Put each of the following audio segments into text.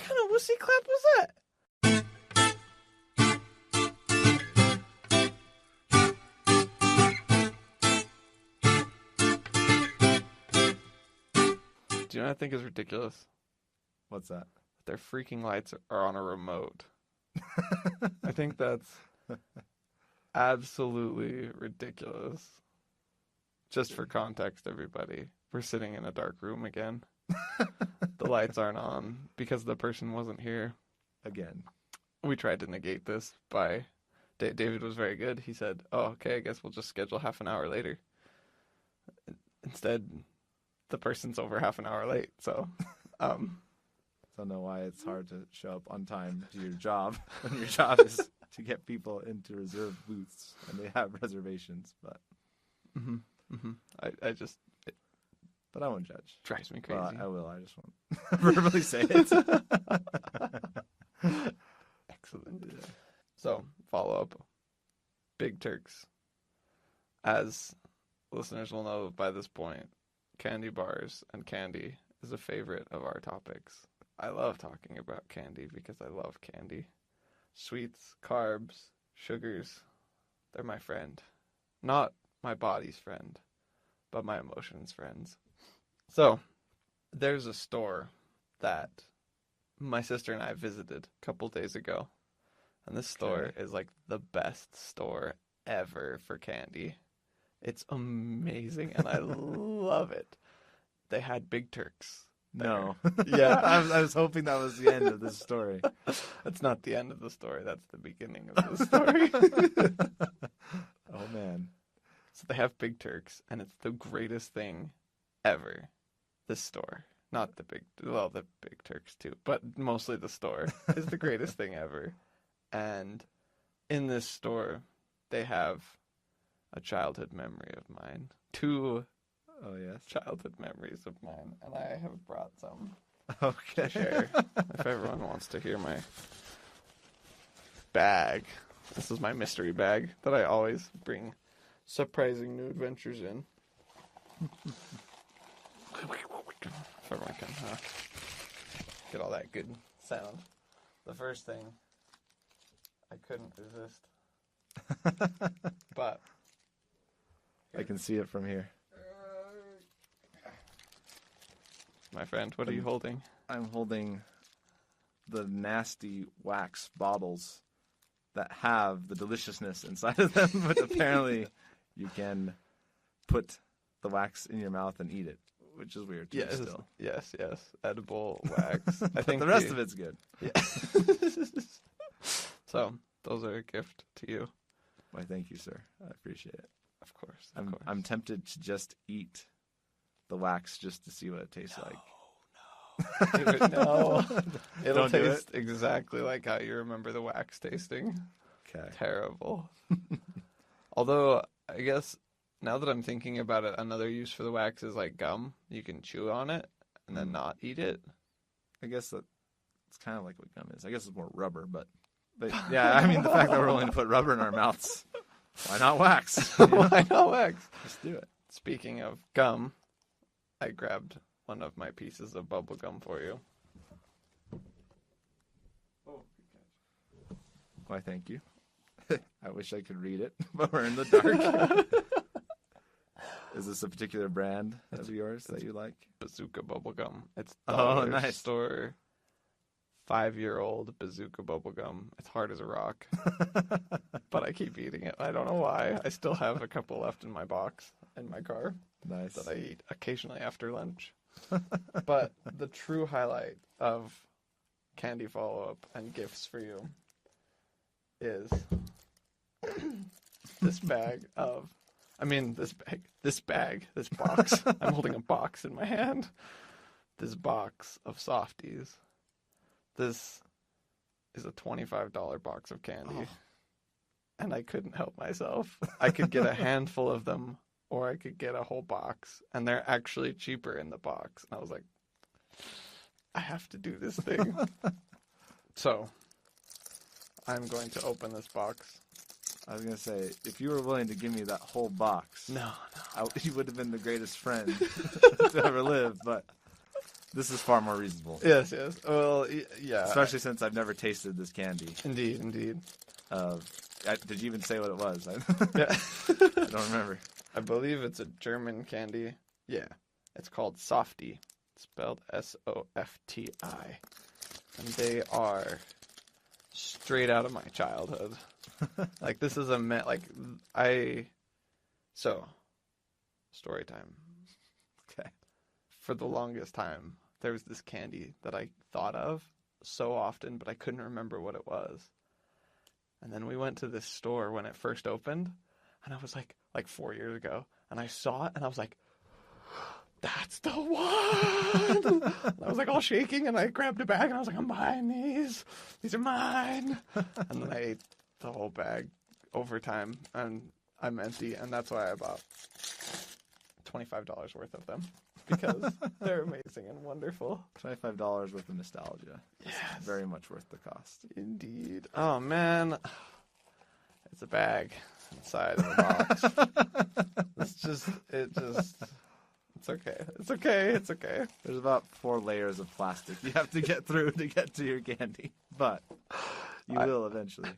kind of wussy clap was that? Do you know what I think is ridiculous? What's that? Their freaking lights are on a remote. I think that's absolutely ridiculous. Just for context, everybody, we're sitting in a dark room again. The lights aren't on because the person wasn't here. Again. We tried to negate this by... David was very good. He said, oh, okay, I guess we'll just schedule half an hour later. Instead, the person's over half an hour late, so... Don't know why it's hard to show up on time to your job when your job is to get people into reserved booths and they have reservations, but... I just... But I won't judge. Drives me crazy. Well, I will. I just won't verbally say it. Excellent. Yeah. So, follow-up. Big Turks. As listeners will know by this point, candy bars and candy is a favorite of our topics. I love talking about candy because I love candy. Sweets, carbs, sugars, they're my friend. Not my body's friend, but my emotions' friends. So, there's a store that my sister and I visited a couple days ago. And this store is like the best store ever for candy. It's amazing and I love it. They had Big Turks. No. Yeah. I was hoping that was the end of this story. That's not the end of the story. That's the beginning of the story. Oh, man. So they have Big Turks, and it's the greatest thing ever. This store. Not the Big Turks too, but mostly the store is the greatest thing ever. And in this store, they have a childhood memory of mine. Two childhood memories of mine, and I have brought some to share. If everyone wants to hear my bag, this is my mystery bag that I always bring surprising new adventures in. If everyone can get all that good sound. The first thing, I couldn't resist. But I can see it from here. My friend, what are you holding? I'm holding the nasty wax bottles that have the deliciousness inside of them, but apparently you can put the wax in your mouth and eat it, which is weird to me still. Yes. Edible wax. I think the rest of it's good. Yeah. So, those are a gift to you. Why, thank you, sir. I appreciate it. Of course. I'm tempted to just eat the wax just to see what it tastes like. Dude, no. It'll taste exactly like how you remember the wax tasting. Okay. Terrible. Although, I guess, now that I'm thinking about it, another use for the wax is like gum. You can chew on it and then not eat it. I guess that it's kind of like what gum is. I guess it's more rubber, but yeah, I mean, the fact that we're willing to put rubber in our mouths, why not wax? Why not wax? Let's do it. Speaking of gum, I grabbed one of my pieces of bubble gum for you. Why, thank you. I wish I could read it, but we're in the dark. Is this a particular brand of yours that you like? Bazooka bubble gum. It's nice. Store 5-year-old Bazooka bubble gum. It's hard as a rock, but I keep eating it. I don't know why. I still have a couple left in my box in my car. Nice. That I eat occasionally after lunch. But the true highlight of candy follow-up and gifts for you is this box. I'm holding a box in my hand. This box of softies. This is a $25 box of candy. And I couldn't help myself. I could get a handful of them, or I could get a whole box, and they're actually cheaper in the box. And I was like, I have to do this thing. So, I'm going to open this box. I was going to say, if you were willing to give me that whole box, No. you would have been the greatest friend to ever live, but This is far more reasonable. Yes. Well, yeah. Especially since I've never tasted this candy. Indeed. Did you even say what it was? Yeah. I don't remember. I believe it's a German candy. Yeah. It's called Softie. Spelled Softi. And they are straight out of my childhood. Like, this is So, story time. Okay. For the longest time, there was this candy that I thought of so often, but I couldn't remember what it was. And then we went to this store when it first opened, and I was like 4 years ago, and I saw it, and I was like, that's the one! And I was like all shaking, and I grabbed a bag, and I was like, I'm buying these. These are mine. And then I ate the whole bag over time, and I'm empty, and that's why I bought $25 worth of them, because they're amazing and wonderful. $25 worth of nostalgia. Yes. It's very much worth the cost. Indeed. Oh, man. It's a bag inside of a box. It's okay. There's about 4 layers of plastic you have to get through to get to your candy, but you will eventually.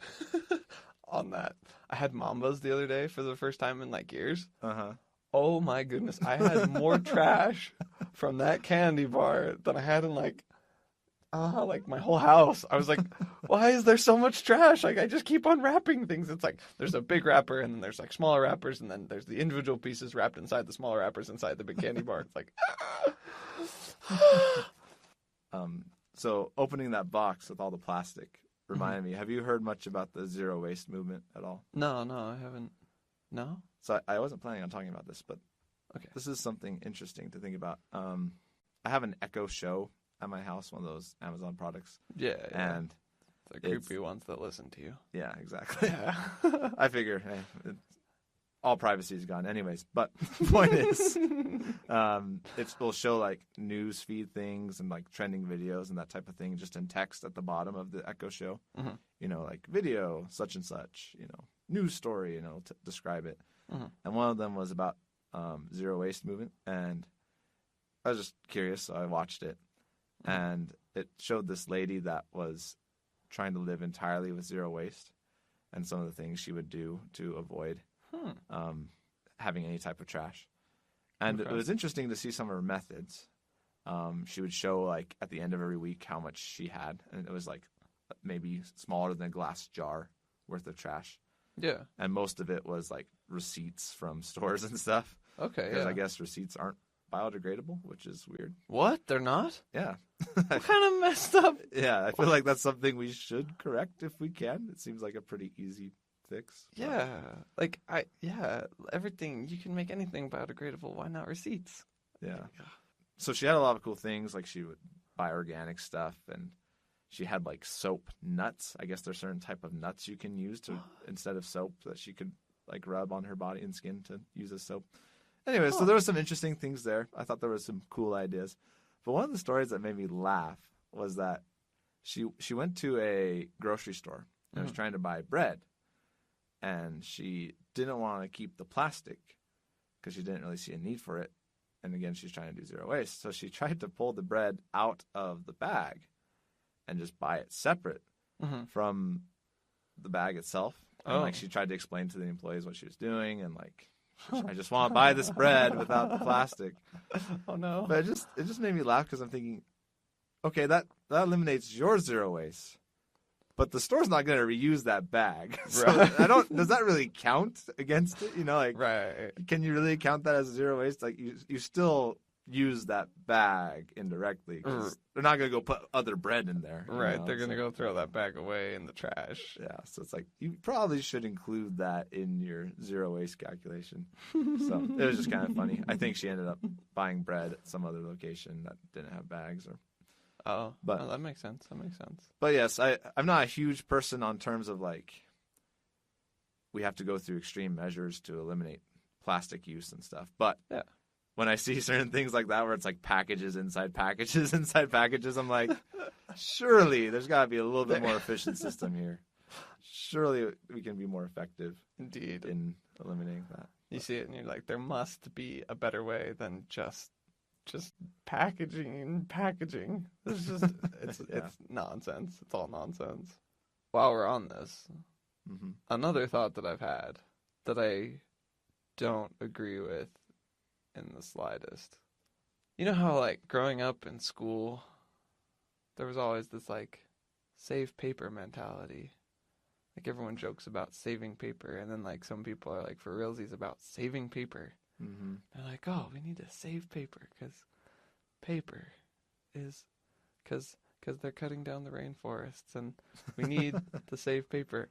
On that, I had Mambas the other day for the first time in like years. Uh-huh. Oh my goodness, I had more trash from that candy bar than I had in like my whole house. I was like, why is there so much trash? Like, I just keep on wrapping things. It's like there's a big wrapper, and then there's like smaller wrappers, and then there's the individual pieces wrapped inside the smaller wrappers inside the big candy bar. It's like So opening that box with all the plastic reminded me, have you heard much about the zero waste movement at all? No, I haven't. No? So I wasn't planning on talking about this, but Okay. this is something interesting to think about. I have an Echo Show at my house, one of those Amazon products. Yeah. And the creepy ones that listen to you. yeah, exactly. Yeah. I figure, hey, all privacy is gone anyways. But the point is, it will show like news feed things and like trending videos and that type of thing just in text at the bottom of the Echo Show. Mm-hmm. You know, like video such and such, you know, news story, you know, to describe it. Mm-hmm. And one of them was about zero waste movement. And I was just curious, so I watched it. And it showed this lady that was trying to live entirely with zero waste and some of the things she would do to avoid having any type of trash. And it was interesting to see some of her methods. She would show, like, at the end of every week how much she had. And it was, like, maybe smaller than a glass jar worth of trash. Yeah. And most of it was, like, receipts from stores and stuff. Okay, Because yeah. I guess receipts aren't biodegradable, which is weird. What? They're not? Yeah. What kind of messed up? Yeah, I feel like that's something we should correct if we can. It seems like a pretty easy fix. Yeah. Like, everything, you can make anything biodegradable. Why not receipts? Yeah. So she had a lot of cool things. Like, she would buy organic stuff, and she had, like, soap nuts. I guess there's certain type of nuts you can use to instead of soap that she could, like, rub on her body and skin to use as soap. Anyway, so there were some interesting things there. I thought there were some cool ideas. But one of the stories that made me laugh was that she went to a grocery store and was trying to buy bread. And she didn't want to keep the plastic because she didn't really see a need for it. And again, she's trying to do zero waste. So she tried to pull the bread out of the bag and just buy it separate from the bag itself. And like, she tried to explain to the employees what she was doing, and like, I just want to buy this bread without the plastic. Oh no! But it just made me laugh because I'm thinking, okay, that eliminates your zero waste, but the store's not going to reuse that bag. So Right. does that really count against it? You know, like, Right. can you really count that as zero waste? Like, you still use that bag indirectly because they're not going to go put other bread in there. Right. Know? They're going to go throw that bag away in the trash. Yeah, so it's like you probably should include that in your zero waste calculation. So it was just kind of funny. I think she ended up buying bread at some other location that didn't have bags. But that makes sense. But yes, I'm not a huge person on terms of like we have to go through extreme measures to eliminate plastic use and stuff. But yeah. When I see certain things like that where it's like packages inside packages inside packages, I'm like, surely there's got to be a little bit more efficient system here. Surely we can be more effective in eliminating that. You see it and you're like, there must be a better way than just just packaging and packaging. It's just it's nonsense. It's all nonsense. While we're on this, another thought that I've had that I don't agree with in the slightest. You know how, like, growing up in school, there was always this, like, save paper mentality. Like, everyone jokes about saving paper, and then, like, some people are like, for realsies, about saving paper. Mm-hmm. They're like, oh, we need to save paper, because paper is, because they're cutting down the rainforests, and we need to save paper.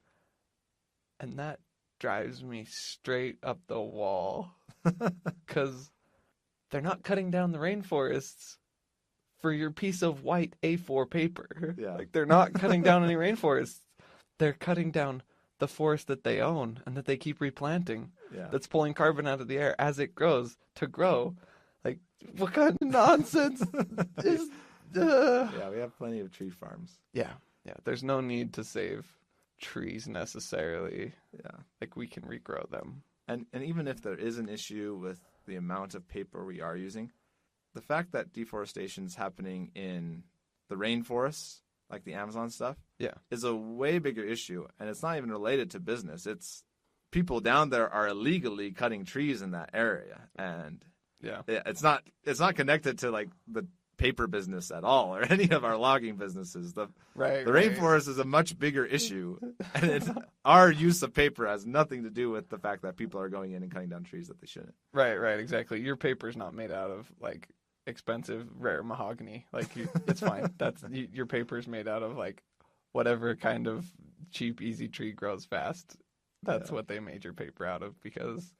And that drives me straight up the wall, because they're not cutting down the rainforests for your piece of white A4 paper. Yeah. Like, they're not cutting down any rainforests. They're cutting down the forest that they own and that they keep replanting. Yeah. That's pulling carbon out of the air as it grows to grow. Like, what kind of nonsense is... Yeah, we have plenty of tree farms. Yeah. There's no need to save trees necessarily. Yeah. Like, we can regrow them. And even if there is an issue with the amount of paper we are using, the fact that deforestation is happening in the rainforests, like the Amazon stuff, is a way bigger issue. And it's not even related to business. It's people down there are illegally cutting trees in that area. And it's not connected to, like, the paper business at all, or any of our logging businesses. The rainforest is a much bigger issue, and our use of paper has nothing to do with the fact that people are going in and cutting down trees that they shouldn't. Right, exactly. Your paper's not made out of, like, expensive, rare mahogany. Like, it's fine. Your paper's made out of, like, whatever kind of cheap, easy tree grows fast. That's what they made your paper out of, because,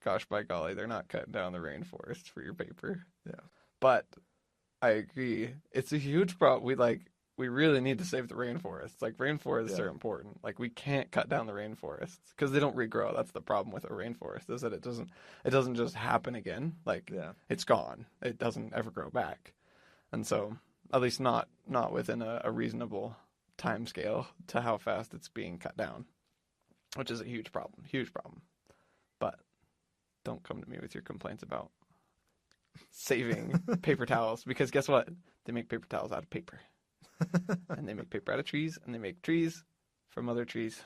gosh, by golly, they're not cutting down the rainforest for your paper. Yeah. But I agree. It's a huge problem. We really need to save the rainforests. Like, rainforests are important. Like, we can't cut down the rainforests because they don't regrow. That's the problem with a rainforest, is that it doesn't just happen again. Like, it's gone. It doesn't ever grow back. And so, at least not within a reasonable time scale to how fast it's being cut down, which is a huge problem. But don't come to me with your complaints about saving paper towels, because guess what? They make paper towels out of paper. And they make paper out of trees, and they make trees from other trees.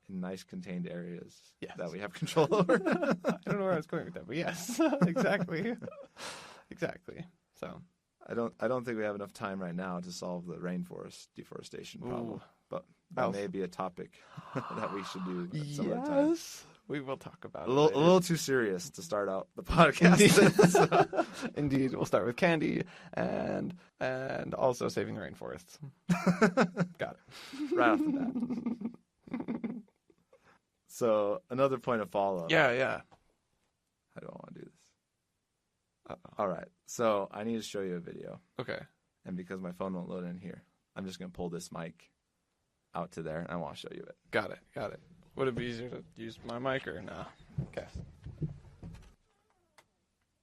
In nice contained areas that we have control over. I don't know where I was going with that, but yes, exactly. So I don't think we have enough time right now to solve the rainforest deforestation problem. But that may be a topic that we should do at some other time. Yes, we will talk about it. A little too serious to start out the podcast. Indeed, we'll start with candy and also saving the rainforests. Got it. Right off the bat. So, another point of follow-up. Yeah. I don't want to do this. Uh-oh. All right. So, I need to show you a video. Okay. And because my phone won't load in here, I'm just going to pull this mic out to there, and I want to show you it. Got it. Would it be easier to use my mic or no? Okay.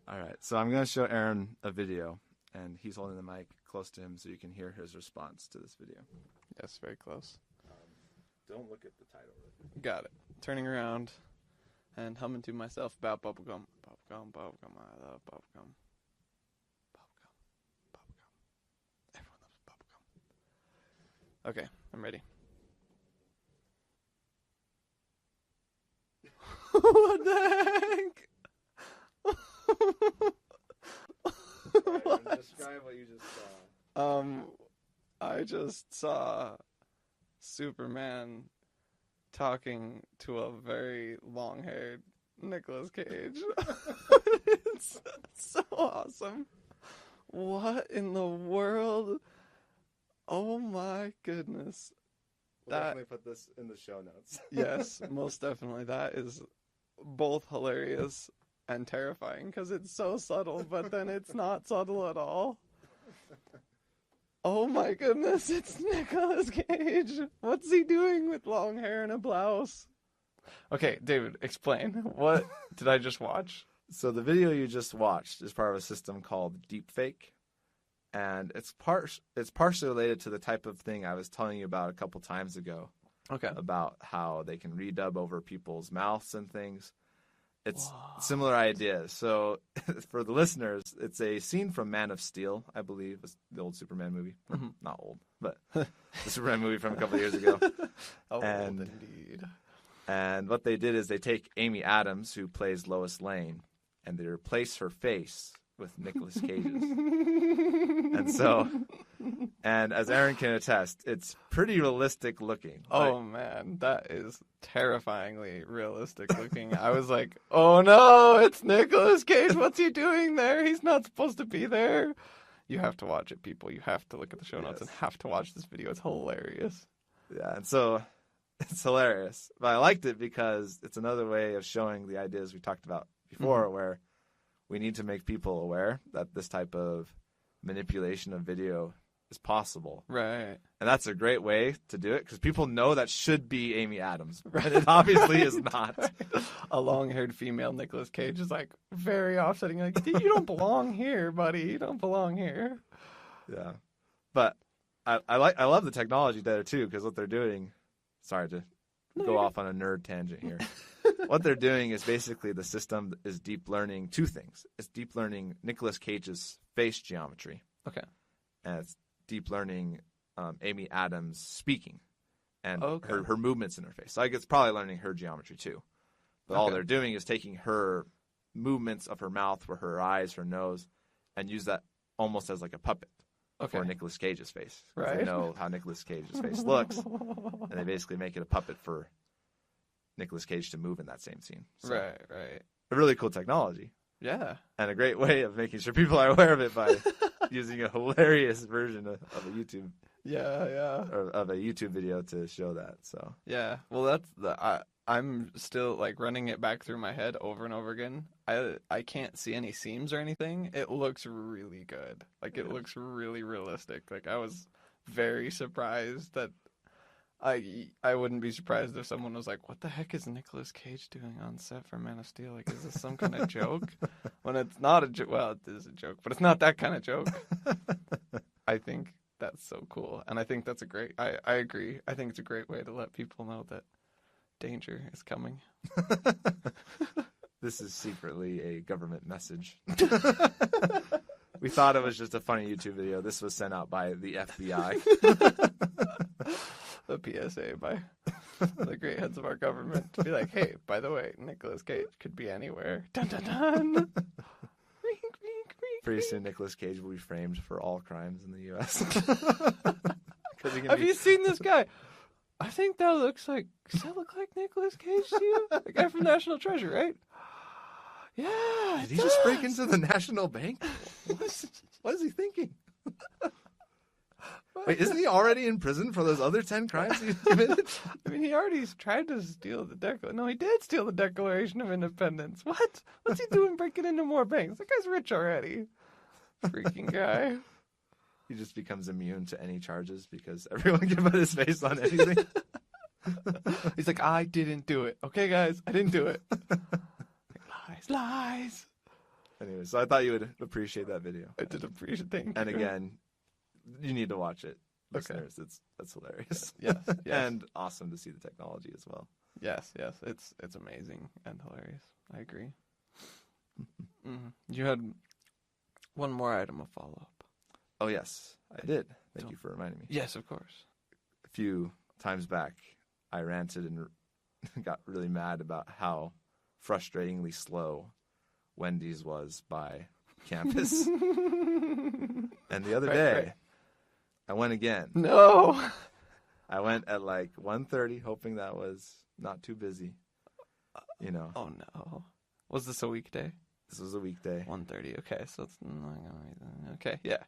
All right. So, I'm going to show Aaron a video, and he's holding the mic close to him so you can hear his response to this video. Yes, very close. Don't look at the title. Got it. Turning around and humming to myself about bubblegum. Bubblegum. I love bubblegum. Bubblegum. Everyone loves bubblegum. Okay, I'm ready. What the heck? Right, describe what you just saw. I just saw Superman talking to a very long-haired Nicolas Cage. It's so awesome. What in the world? Oh my goodness. We'll definitely put this in the show notes. Yes, most definitely. That is both hilarious and terrifying because it's so subtle, but then it's not subtle at all. Oh my goodness, it's Nicolas Cage. What's he doing with long hair and a blouse? Okay, David, explain. What did I just watch? So the video you just watched is part of a system called deepfake. And it's partially related to the type of thing I was telling you about a couple times ago. Okay. About how they can redub over people's mouths and things. It's Whoa. similar ideas. So for the listeners, it's a scene from Man of Steel, I believe. It's the old Superman movie. Not old, but the Superman movie from a couple of years ago. Oh, And- indeed. And what they did is they take Amy Adams, who plays Lois Lane, and they replace her face with Nicolas Cage's. And as Aaron can attest, it's pretty realistic looking. Oh man, that is terrifyingly realistic looking. I was like, oh no, it's Nicolas Cage. What's he doing there? He's not supposed to be there. You have to watch it, people. You have to look at the show notes and have to watch this video. It's hilarious. Yeah, and so it's hilarious. But I liked it because it's another way of showing the ideas we talked about before, where we need to make people aware that this type of manipulation of video is possible. Right. And that's a great way to do it because people know that should be Amy Adams, but it obviously is not. A long-haired female Nicolas Cage is like very offsetting. Like, you don't belong here, buddy. You don't belong here. Yeah. But I love the technology there too, because what they're doing, sorry to go off on a nerd tangent here. What they're doing is basically the system is deep learning two things. It's deep learning Nicolas Cage's face geometry. Okay. And it's deep learning Amy Adams speaking and Okay. her movements in her face. So I guess it's probably learning her geometry too. But all Okay. they're doing is taking her movements of her mouth, where her eyes, her nose, and use that almost as like a puppet Okay. for Nicolas Cage's face. 'Cause Right. They know how Nicolas Cage's face looks, and they basically make it a puppet for Nicolas Cage to move in that same scene. So, Right. a really cool technology. Yeah. And a great way of making sure people are aware of it by using a hilarious version of a YouTube Yeah. or of a YouTube video to show that. So Yeah. Well, that's I'm still like running it back through my head over and over again. I can't see any seams or anything. It looks really good. Like it looks really realistic. Like I was very surprised that I wouldn't be surprised if someone was like, "What the heck is Nicolas Cage doing on set for Man of Steel? Like, is this some kind of joke?" When it's not a joke. Well, it is a joke, but it's not that kind of joke. I think that's so cool, and I think that's a great. I agree. I think it's a great way to let people know that danger is coming. this is secretly a government message. We thought it was just a funny YouTube video. This was sent out by the FBI. The PSA by the great heads of our government to be like, hey, by the way, Nicolas Cage could be anywhere. Dun dun dun. Wink, wink, wink. Pretty soon, Nicolas Cage will be framed for all crimes in the U.S. Have you seen this guy? I think that looks like. Does that look like Nicolas Cage to you? The guy from National Treasure, right? Yeah. Did he just break into the National Bank? What is he thinking? Wait, isn't he already in prison for those other 10 crimes he committed? I mean, he already tried to steal the Declaration. No, he did steal the Declaration of Independence. What? What's he doing breaking into more banks? That guy's rich already. Freaking guy. He just becomes immune to any charges because everyone can put his face on anything. He's like, I didn't do it. Okay, guys, I didn't do it. Like, lies. Anyway, so I thought you would appreciate that video. I did appreciate it. And again, you need to watch it, Okay. listeners. That's hilarious. Yes. And awesome to see the technology as well. Yes. It's amazing and hilarious. I agree. You had one more item of follow-up. Oh, yes, I did. Thank you for reminding me. Yes, of course. A few times back, I ranted and got really mad about how frustratingly slow Wendy's was by campus. And the other day, I went again. No. I went at like 1:30, hoping that was not too busy. You know. Oh no. Was this a weekday? This was a weekday. 1:30. Okay, so it's not gonna be. Okay, yeah.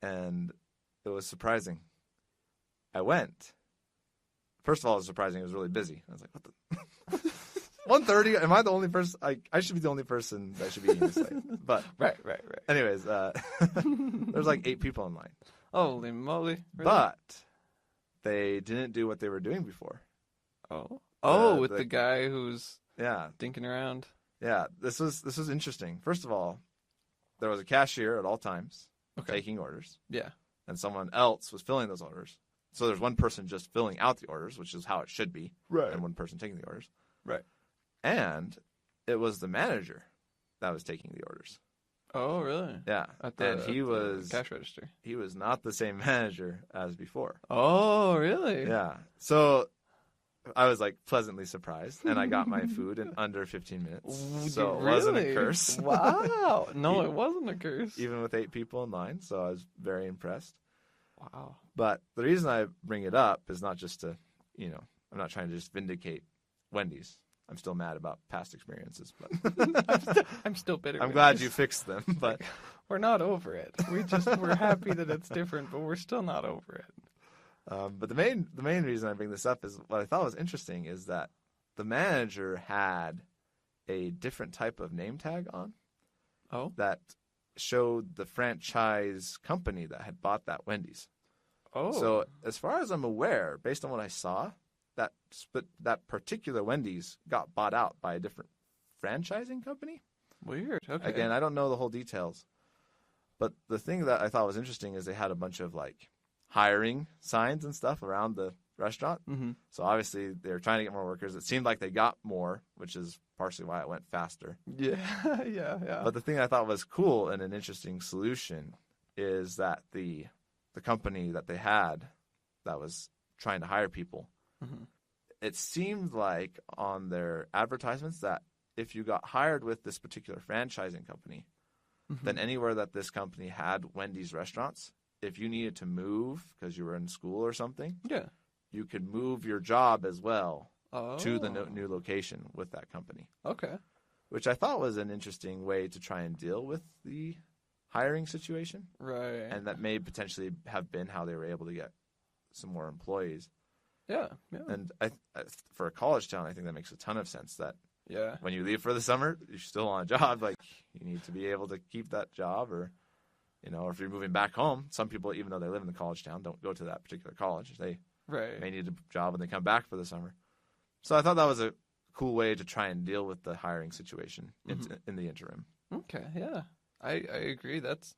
And it was surprising. I went. First of all, it was surprising. It was really busy. I was like, what the? 1:30? Am I the only person? I should be the only person that should be eating this late. But Right. anyways, there's like 8 people in line. Holy moly! Really? But they didn't do what they were doing before. With the guy who's Yeah, dinking around. yeah. This was interesting. First of all, there was a cashier at all times taking orders, Yeah. and someone else was filling those orders. So there's one person just filling out the orders, which is how it should be, Right. and one person taking the orders. Right. And it was the manager that was taking the orders. Oh, really? Yeah, and he was cash register. He was not the same manager as before. Oh, really? Yeah. So I was like pleasantly surprised, and I got my food in under 15 minutes. So it wasn't a curse. Wow. No, it wasn't a curse. Even with 8 people in line, so I was very impressed. Wow. But the reason I bring it up is not just to, I'm not trying to just vindicate Wendy's. I'm still mad about past experiences, but I'm still bitter. I'm glad you fixed them, but we're not over it. We're happy that it's different, but we're still not over it. But the main reason I bring this up is what I thought was interesting is that the manager had a different type of name tag on. Oh. That showed the franchise company that had bought that Wendy's. Oh. So as far as I'm aware, based on what I saw, that particular Wendy's got bought out by a different franchising company. Weird. Okay. Again, I don't know the whole details. But the thing that I thought was interesting is they had a bunch of like hiring signs and stuff around the restaurant. Mm-hmm. So obviously they were trying to get more workers. It seemed like they got more, which is partially why it went faster. Yeah, yeah. But the thing I thought was cool and an interesting solution is that the company that they had that was trying to hire people, mm-hmm. it seemed like on their advertisements that if you got hired with this particular franchising company, mm-hmm. then anywhere that this company had Wendy's restaurants, if you needed to move because you were in school or something, yeah, you could move your job as well to the Oh. new location with that company. Okay. Which I thought was an interesting way to try and deal with the hiring situation. Right. And that may potentially have been how they were able to get some more employees. Yeah. And I, for a college town, I think that makes a ton of sense that Yeah. when you leave for the summer, you're still on a job. Like, you need to be able to keep that job or, or if you're moving back home, some people, even though they live in the college town, don't go to that particular college. They Right. may need a job when they come back for the summer. So I thought that was a cool way to try and deal with the hiring situation in the interim. Okay. Yeah. I agree. That's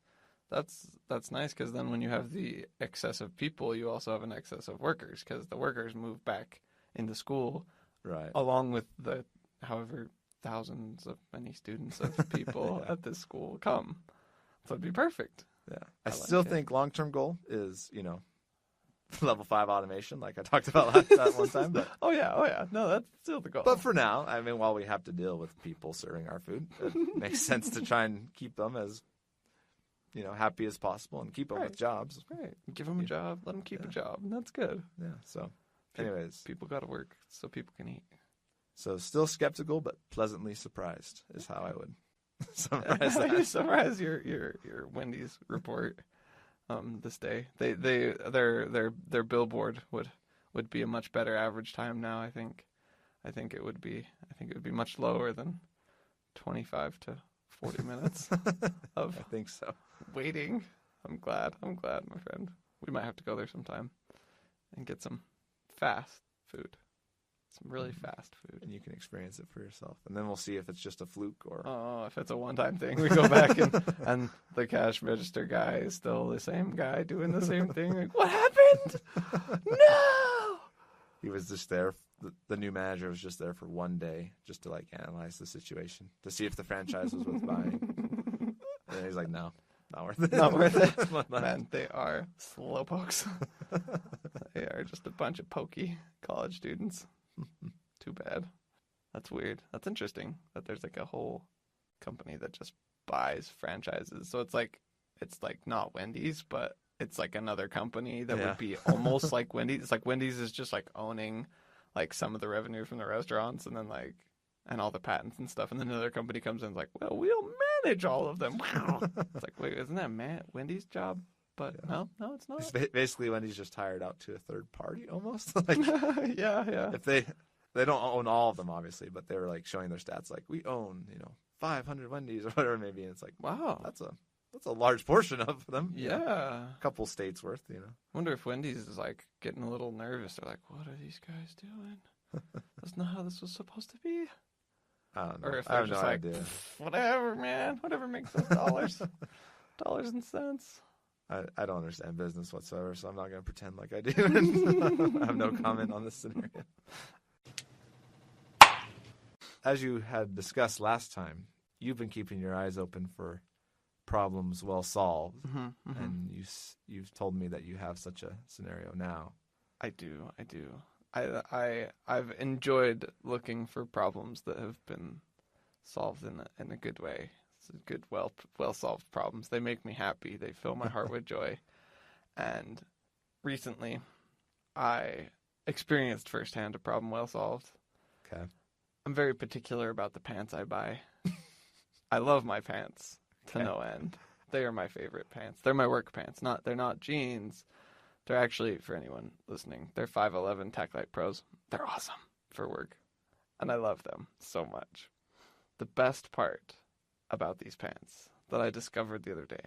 nice because then when you have the excess of people, you also have an excess of workers because the workers move back into school, Right. along with the however thousands of many students of people Yeah. at this school come. So it'd be perfect. Yeah. I I like still it. think long-term goal is, level 5 automation like I talked about that one time. But, Oh yeah. No, that's still the goal. but for now, I mean, while we have to deal with people serving our food, it makes sense to try and keep them as, happy as possible and keep them Right. with jobs. Right. Give them a job. Let them keep a job. And that's good. Yeah. So anyways, People got to work so people can eat. so still skeptical, but pleasantly surprised is how I would summarize How do you that. summarize your Wendy's report this day? Their billboard would be a much better average time now. I think it would be much lower than 25 to 40 minutes of I think so. waiting. I'm glad, my friend. We might have to go there sometime and get some fast food. Some really fast food. And you can experience it for yourself. And then we'll see if it's just a fluke or... Oh, if it's a one-time thing, we go back and the cash register guy is still the same guy doing the same thing. Like, what happened? No! He was just there. The new manager was just there for one day just to, analyze the situation, to see if the franchise was worth buying. And he's like, no, not worth it. Not worth it. Man, they are slowpokes. They are just a bunch of pokey college students. Too bad. That's weird. That's interesting that there's a whole company that just buys franchises. So it's like not Wendy's, but it's another company that would be almost like Wendy's. It's like Wendy's is just owning some of the revenue from the restaurants and then and all the patents and stuff. And then another company comes in and is like, well, we'll manage all of them. It's like, wait, isn't that Wendy's job? But no, it's not. It's basically Wendy's just hired out to a third party almost. Yeah. If they don't own all of them, obviously, but they were showing their stats we own 500 Wendy's or whatever it may be. And it's Wow. that's a large portion of them. Yeah. A couple states worth. Wonder if Wendy's is getting a little nervous. They're like, what are these guys doing? That's not how this was supposed to be. I don't know. Or if I they're have just no idea. Whatever, man. Whatever makes those dollars. Dollars and cents. I don't understand business whatsoever, so I'm not going to pretend like I do. And I have no comment on this scenario. as you had discussed last time, you've been keeping your eyes open for problems well solved, and you've told me that you have such a scenario now. I do. I've enjoyed looking for problems that have been solved in a good way. It's a good, well solved problems. They make me happy. They fill my heart with joy. And recently, I experienced firsthand a problem well solved. Okay. I'm very particular about the pants I buy. I love my pants to no end. They are my favorite pants. They're my work pants. They're not jeans. They're actually, for anyone listening, they're 511 Taclite Pros. They're awesome for work, and I love them so much. The best part about these pants that I discovered the other day,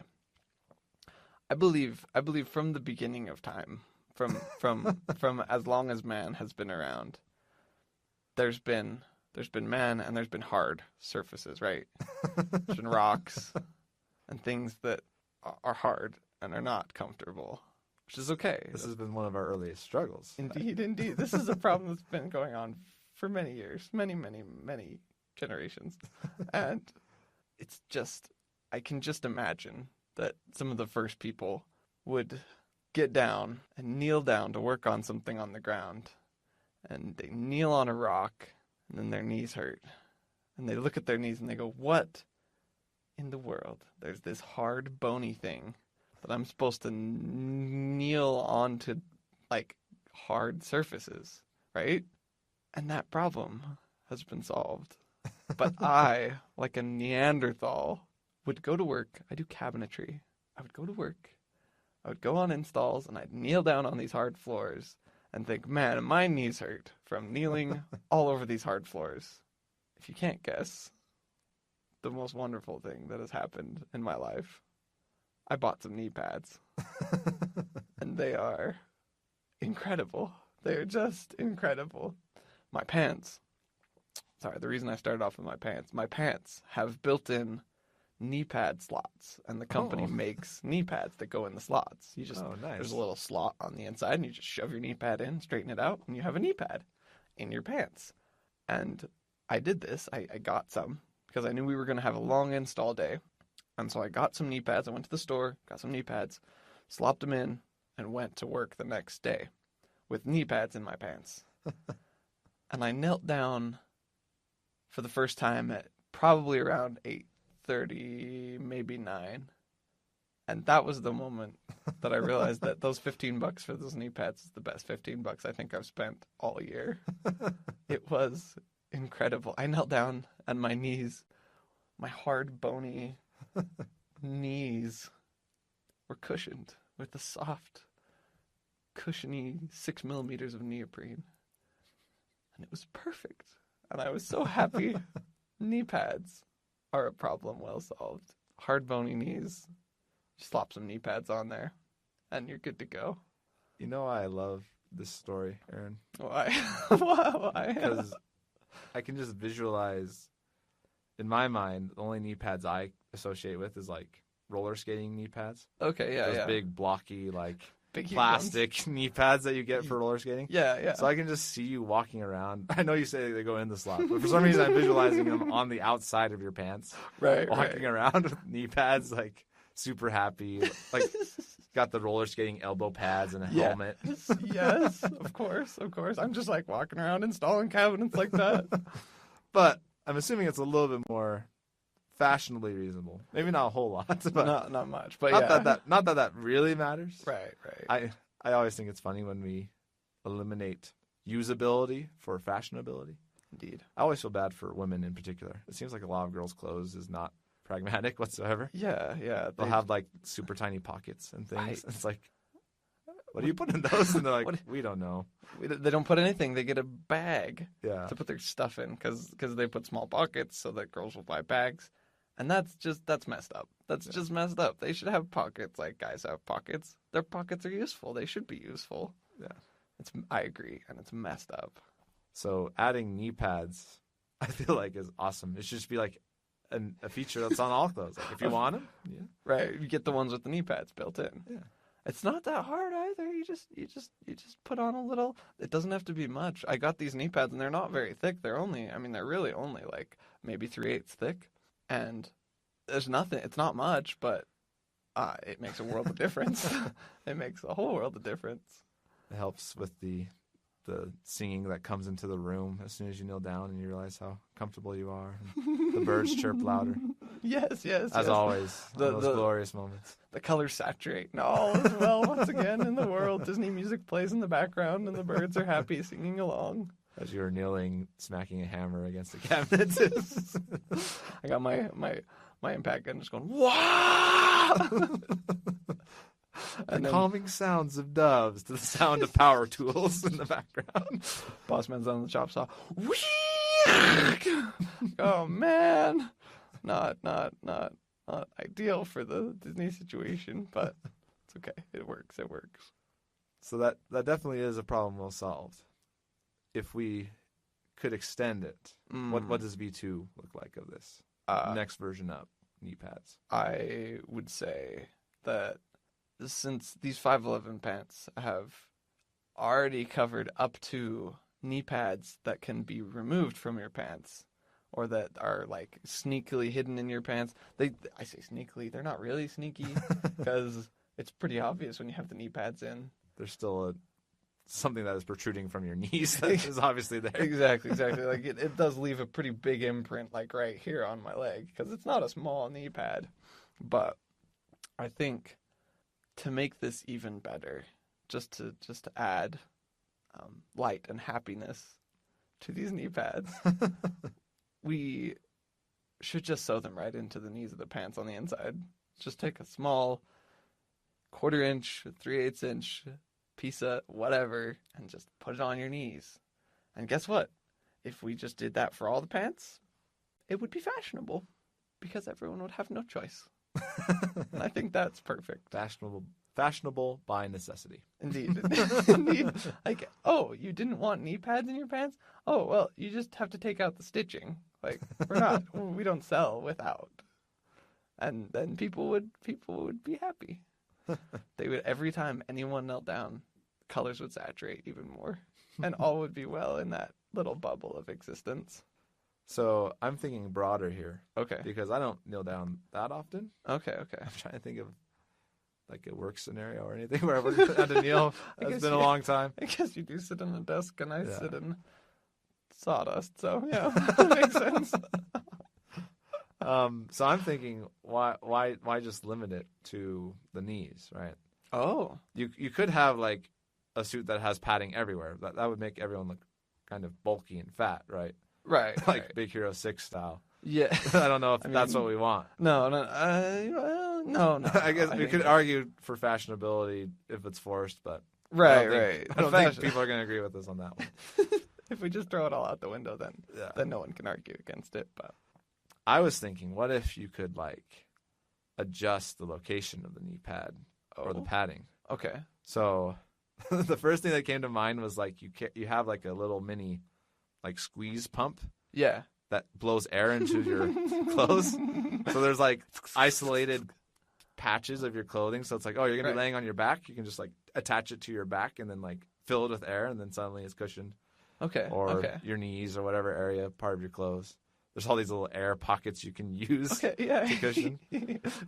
I believe from the beginning of time, from as long as man has been around, there's been man and there's been hard surfaces, right? There's been rocks and things that are hard and are not comfortable. Which is okay. This has been one of our earliest struggles. Indeed. This is a problem that's been going on for many years, many generations. And it's just, I can just imagine that some of the first people would get down and kneel down to work on something on the ground. And they kneel on a rock, and then their knees hurt. And they look at their knees and they go, what in the world? There's this hard, bony thing that I'm supposed to kneel onto, like, hard surfaces, right? And that problem has been solved. But I, like a Neanderthal, would go to work. I do cabinetry. I would go to work. I would go on installs, and I'd kneel down on these hard floors and think, man, my knees hurt from kneeling all over these hard floors. If you can't guess, the most wonderful thing that has happened in my life, I bought some knee pads, and they are incredible. They're just incredible. My pants, the reason I started off with my pants have built-in knee pad slots, and the company makes knee pads that go in the slots. You just, nice. There's a little slot on the inside, and you just shove your knee pad in, straighten it out, and you have a knee pad in your pants. And I did this. I got some because I knew we were going to have a long install day. And so I got some knee pads. I went to the store, got some knee pads, slopped them in, and went to work the next day with knee pads in my pants. And I knelt down for the first time at probably around 8:30, maybe 9. And that was the moment that I realized that those $15 for those knee pads is the best $15 I think I've spent all year. It was incredible. I knelt down and my knees, my hard, bony knees were cushioned with the soft, cushiony 6 millimeters of neoprene. And it was perfect. And I was so happy. Knee pads are a problem well solved. Hard, bony knees. Slop some knee pads on there, and you're good to go. You know why I love this story, Aaron? Why? Why? Because I can just visualize, in my mind, the only knee pads I associate with is like roller skating knee pads. Okay, yeah, Those big, blocky, like big plastic knee pads that you get for roller skating. Yeah. So I can just see you walking around. I know you say they go in the slot, but for some reason I'm visualizing them on the outside of your pants. Right. Walking around with knee pads, like super happy. Like got the roller skating elbow pads and a helmet. Yes, of course. I'm just like walking around installing cabinets like that. But I'm assuming it's a little bit more fashionably reasonable. Maybe not a whole lot, but not much. But not that really matters. Right. I always think it's funny when we eliminate usability for fashionability. Indeed. I always feel bad for women in particular. It seems like a lot of girls' clothes is not pragmatic whatsoever. Yeah. They'll have like super tiny pockets and things. It's like, what do you put in those? And they're like, we don't know. They don't put anything. They get a bag to put their stuff in because they put small pockets so that girls will buy bags. And that's messed up. That's just messed up. They should have pockets like guys have pockets. Their pockets are useful. They should be useful. Yeah. I agree, and it's messed up. So adding knee pads, I feel like is awesome. It should just be like a feature that's on all clothes. Like if you want them, Right. You get the ones with the knee pads built in. Yeah. It's not that hard either. You just put on a little. It doesn't have to be much. I got these knee pads and they're not very thick. They're really only like maybe 3/8 thick, and there's nothing. It's not much, but it makes a world of difference. It makes a whole world of difference. It helps with the singing that comes into the room as soon as you kneel down and you realize how comfortable you are. And the birds chirp louder. Yes. As always, those glorious moments. The colors saturate and all is well once again in the world. Disney music plays in the background and the birds are happy singing along. As you were kneeling, smacking a hammer against the cabinet. I got my impact gun just going, wow! The calming sounds of doves to the sound of power tools in the background. Boss man's on the chop saw. Oh man, not ideal for the Disney situation, but it's okay. It works. So that definitely is a problem well solved. If we could extend it, what does V2 look like of this next version up knee pads? I would say that since these 511 pants have already covered up to knee pads that can be removed from your pants or that are like sneakily hidden in your pants. I say sneakily, they're not really sneaky because it's pretty obvious when you have the knee pads in. There's still something that is protruding from your knees that is obviously there. Exactly. Like it does leave a pretty big imprint like right here on my leg because it's not a small knee pad. But I think to make this even better, just to add light and happiness to these knee pads, we should just sew them right into the knees of the pants on the inside. Just take a small 1/4 inch, 3/8 inch piece of whatever and just put it on your knees. And guess what? If we just did that for all the pants, it would be fashionable because everyone would have no choice. And I think that's perfect. Fashionable by necessity. Indeed. Indeed. Like, oh, you didn't want knee pads in your pants? Oh, well, you just have to take out the stitching. Like, we don't sell without. And then people would be happy. They would, every time anyone knelt down, colors would saturate even more. And all would be well in that little bubble of existence. So I'm thinking broader here. Okay. Because I don't kneel down that often. Okay. I'm trying to think of like a work scenario or anything where I've had to kneel. It's been a long time. I guess you do sit in a desk and I sit in sawdust. So yeah, that makes sense. So I'm thinking, why just limit it to the knees, right? Oh. You could have like a suit that has padding everywhere. That would make everyone look kind of bulky and fat, right? Right. Like right. Big Hero 6 style. Yeah. I don't know if that's what we want. No. Well, no. I guess we could argue for fashionability if it's forced, but right. I don't think people are going to agree with us on that one. If we just throw it all out the window, then no one can argue against it. But I was thinking, what if you could like adjust the location of the knee pad or the padding? Okay. So the first thing that came to mind was like you have like a little mini like squeeze pump. Yeah. That blows air into your clothes. So there's like isolated patches of your clothing. So it's like, oh, you're going to be laying on your back. You can just like attach it to your back and then like fill it with air and then suddenly it's cushioned. Okay. Or your knees or whatever area, part of your clothes. There's all these little air pockets you can use to cushion.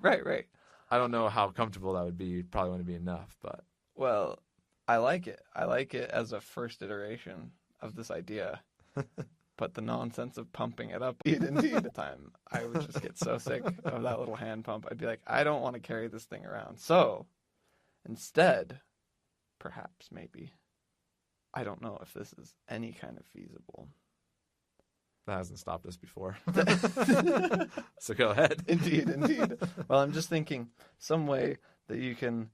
Right. I don't know how comfortable that would be. You'd probably want to be enough, but. Well, I like it. I like it as a first iteration of this idea. But the nonsense of pumping it up, indeed, time I would just get so sick of that little hand pump. I'd be like, I don't want to carry this thing around. So instead, perhaps, maybe, I don't know if this is any kind of feasible. That hasn't stopped us before. So go ahead. Indeed. Well, I'm just thinking some way that you can,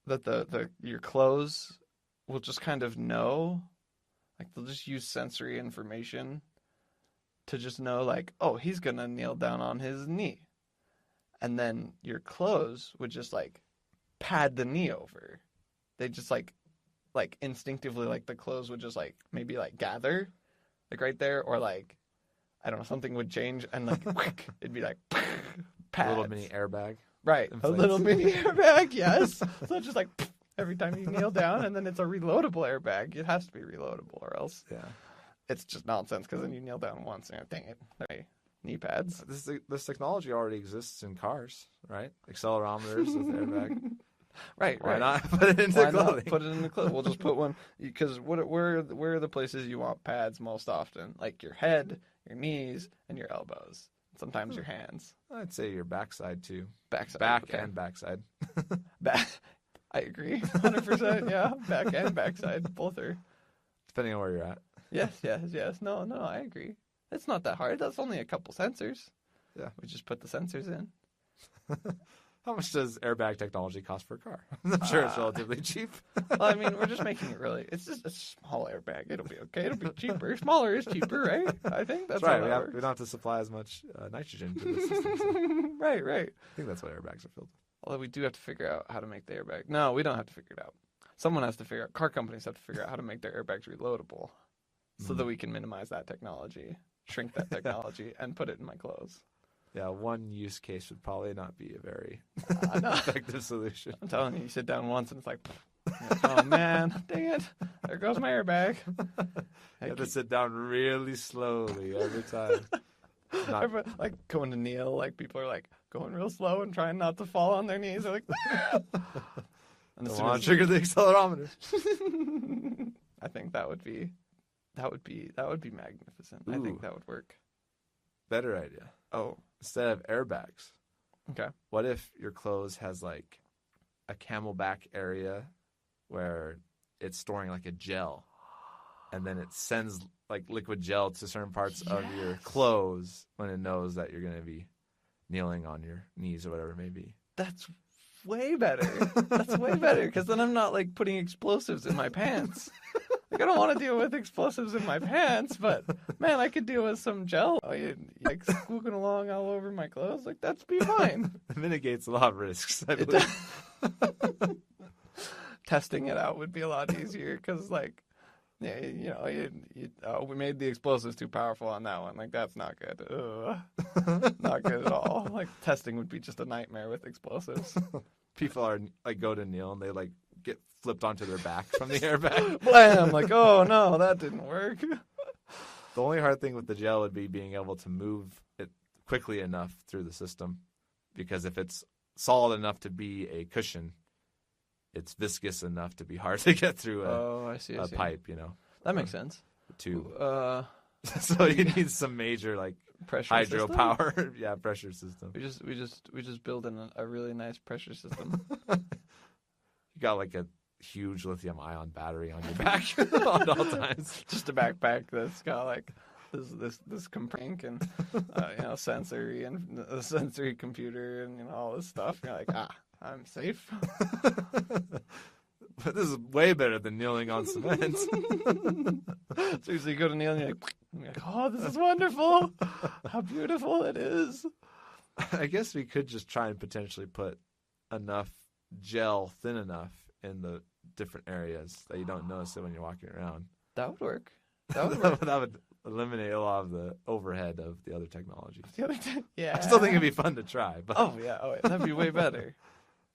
that your clothes will just kind of know, like they'll just use sensory information to just know, like, oh, he's going to kneel down on his knee. And then your clothes would just, like, pad the knee over. They just, like instinctively, like, the clothes would just, like, maybe, like, gather, like, right there. Or, like, I don't know, something would change and, like, it'd be, like, pads. A little mini airbag. Right. A little mini airbag, yes. So it's just, like, every time you kneel down, and then it's a reloadable airbag. It has to be reloadable, or else it's just nonsense. Because then you kneel down once, and dang it, right? Knee pads. This technology already exists in cars, right? Accelerometers with airbag. Right. Why not put it into clothing? Put it in the clothing. We'll just put one because where are the places you want pads most often? Like your head, your knees, and your elbows. Sometimes your hands. I'd say your backside too. Back okay. and backside. Back. I agree, 100%. Yeah, back and backside, both are. Depending on where you're at. Yes. No, I agree. It's not that hard. That's only a couple sensors. Yeah, we just put the sensors in. How much does airbag technology cost per car? I'm sure it's relatively cheap. Well, I mean, we're just making it really. It's just a small airbag. It'll be okay. It'll be cheaper. Smaller is cheaper, right? I think that's right. How we don't have to supply as much nitrogen to the system. So. Right. I think that's what airbags are filled with. Although we do have to figure out how to make the airbag. No, we don't have to figure it out. Someone has to figure out. Car companies have to figure out how to make their airbags reloadable, so that we can minimize that technology, shrink that technology, and put it in my clothes. Yeah, one use case would probably not be a very effective solution. I'm telling you sit down once and it's like, oh man, dang it, there goes my airbag. You have to sit down really slowly every time. Like going to kneel, like people are like going real slow and trying not to fall on their knees. They're like, and as soon as trigger the accelerometer. I think that would be magnificent. Ooh. I think that would work. Better idea. Oh. Instead of airbags. Okay. What if your clothes has like a camelback area where it's storing like a gel, and then it sends like liquid gel to certain parts of your clothes when it knows that you're going to be kneeling on your knees or whatever it may be. That's way better. That's way better because then I'm not like putting explosives in my pants. Like, I don't want to deal with explosives in my pants, but man, I could deal with some gel like squeaking along all over my clothes. Like, that's be fine. It mitigates a lot of risks, I believe. Testing it out would be a lot easier because, like, we made the explosives too powerful on that one. Like, that's not good. Not good at all. Like, testing would be just a nightmare with explosives. People are like go to kneel and they like get flipped onto their back from the airbag. Blam! Like, oh no, that didn't work. The only hard thing with the gel would be being able to move it quickly enough through the system, because if it's solid enough to be a cushion, it's viscous enough to be hard to get through a pipe. You know, that makes sense. Tube. So you need some major like pressure hydropower, system? Pressure system. We just build in a really nice pressure system. You got like a huge lithium-ion battery on your back at all times. Just a backpack that's got like this comprink and sensory and a sensory computer and all this stuff. And you're like, I'm safe. But this is way better than kneeling on cement. Seriously, you go to kneel and you're like, oh, this is wonderful. How beautiful it is. I guess we could just try and potentially put enough gel thin enough in the different areas that you don't notice it when you're walking around. That would work. That would eliminate a lot of the overhead of the other technology. Yeah. I still think it'd be fun to try. But Oh yeah, that'd be way better.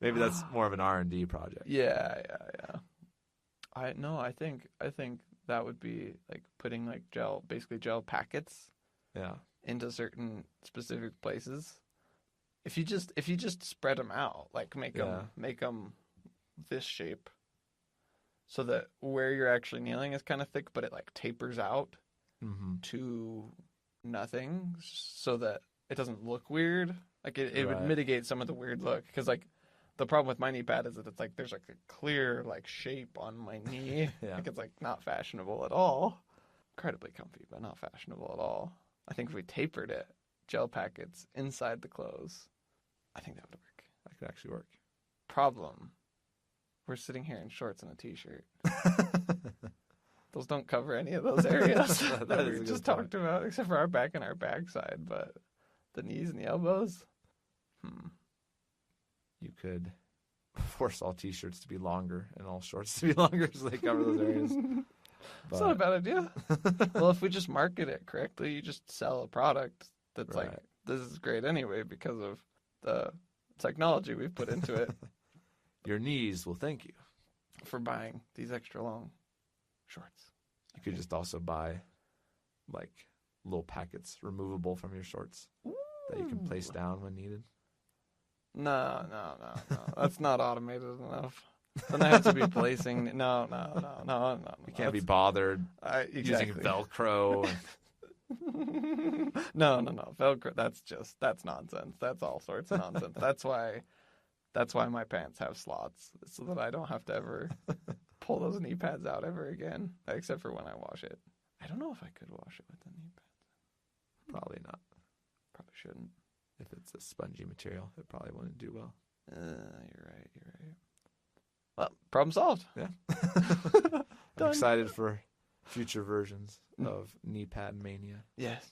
Maybe that's more of an R&D project. Yeah. I think that would be like putting like basically gel packets. Yeah. Into certain specific places. If you just spread them out, like make them this shape, so that where you're actually kneeling is kind of thick, but it like tapers out to nothing, so that it doesn't look weird. Like it would mitigate some of the weird look, because like the problem with my knee pad is that it's like there's like a clear like shape on my knee. Like it's like not fashionable at all. Incredibly comfy, but not fashionable at all. I think if we tapered it, gel packets inside the clothes, I think that would work. That could actually work. Problem: we're sitting here in shorts and a t-shirt. Those don't cover any of those areas that we just talked about, except for our back and our backside. But the knees and the elbows, You could force all t-shirts to be longer and all shorts to be longer, so they cover those areas. It's not a bad idea. Well, if we just market it correctly, you just sell a product that's like, this is great anyway because of the technology we've put into it. Your knees will thank you. for buying these extra long shorts. You could just also buy like little packets removable from your shorts that you can place down when needed. No. That's not automated enough. Then I have to be placing. No. You can't be bothered Exactly. using Velcro. No. Velcro. That's nonsense. That's all sorts of nonsense. That's why my pants have slots, so that I don't have to ever pull those knee pads out ever again, except for when I wash it. I don't know if I could wash it with the knee pads. Probably not. Probably shouldn't. If it's a spongy material, it probably wouldn't do well. You're right. Well, problem solved. Yeah. I'm excited for future versions of knee pad mania. Yes.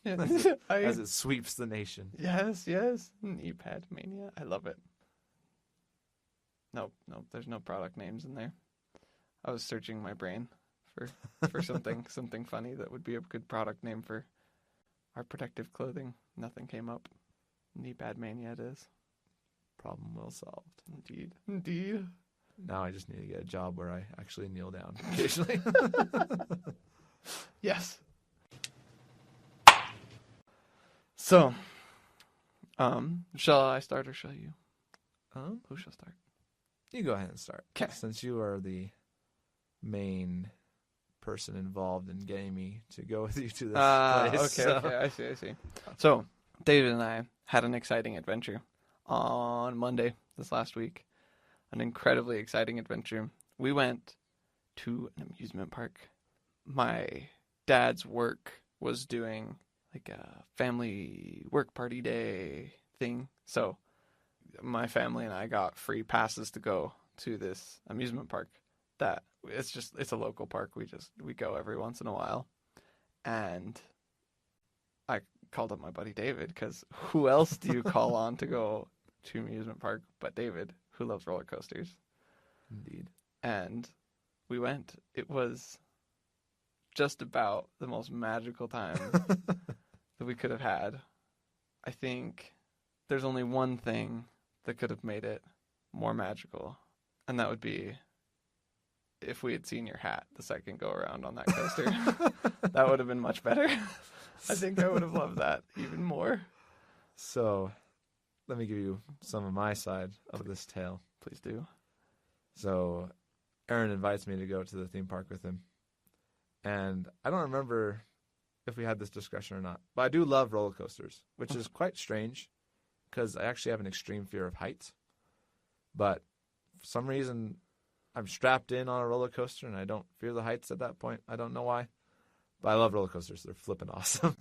As it sweeps the nation. Yes. Knee pad mania. I love it. Nope. There's no product names in there. I was searching my brain for something funny that would be a good product name for our protective clothing. Nothing came up. Knee pad mania it is. Problem well solved. Indeed. Now I just need to get a job where I actually kneel down occasionally. Yes. So, shall I start or shall you? Who shall start? You go ahead and start. 'Kay. Since you are the main person involved in getting me to go with you to this place. Okay. I see. So, David and I had an exciting adventure on Monday this last week. An incredibly exciting adventure. We went to an amusement park. My dad's work was doing like a family work party day thing. So my family and I got free passes to go to this amusement park. That it's a local park. We go every once in a while. And I called up my buddy David, because who else do you call on to go to amusement park but David, who loves roller coasters? Indeed. And we went. It was just about the most magical time that we could have had. I think there's only one thing that could have made it more magical, and that would be if we had seen your hat the second go around on that coaster. That would have been much better. I think I would have loved that even more. So, let me give you some of my side of this tale. Please do. So, Aaron invites me to go to the theme park with him. And I don't remember if we had this discussion or not, but I do love roller coasters, which is quite strange because I actually have an extreme fear of heights. But for some reason, I'm strapped in on a roller coaster and I don't fear the heights at that point. I don't know why. But I love roller coasters. They're flipping awesome.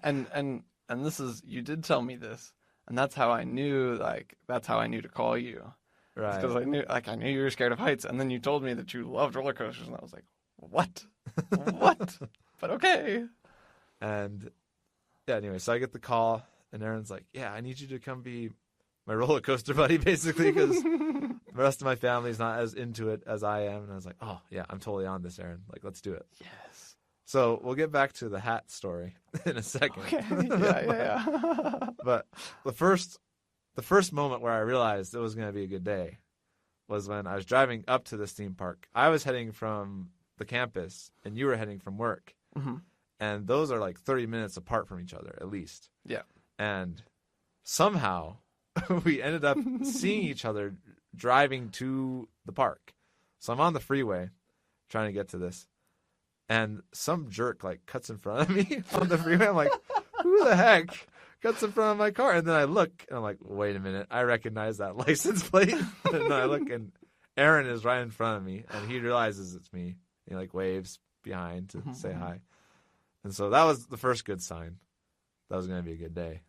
And this is, you did tell me this, and that's how I knew to call you. Right. Because I knew you were scared of heights, and then you told me that you loved roller coasters, and I was like, what? What? But okay. And yeah, anyway, so I get the call, and Aaron's like, yeah, I need you to come be my roller coaster buddy, basically, because the rest of my family's not as into it as I am. And I was like, oh, yeah, I'm totally on this, Aaron. Like, let's do it. Yes. So we'll get back to the hat story in a second. Okay. Yeah. But the first moment where I realized it was going to be a good day was when I was driving up to this theme park. I was heading from the campus, and you were heading from work. Mm-hmm. And those are like 30 minutes apart from each other, at least. Yeah. And somehow we ended up seeing each other driving to the park. So I'm on the freeway trying to get to this. And some jerk like cuts in front of me on the freeway. I'm like, who the heck cuts in front of my car? And then I look and I'm like, wait a minute. I recognize that license plate. And then I look and Aaron is right in front of me and he realizes it's me. He like waves behind to say hi. And so that was the first good sign. That was going to be a good day.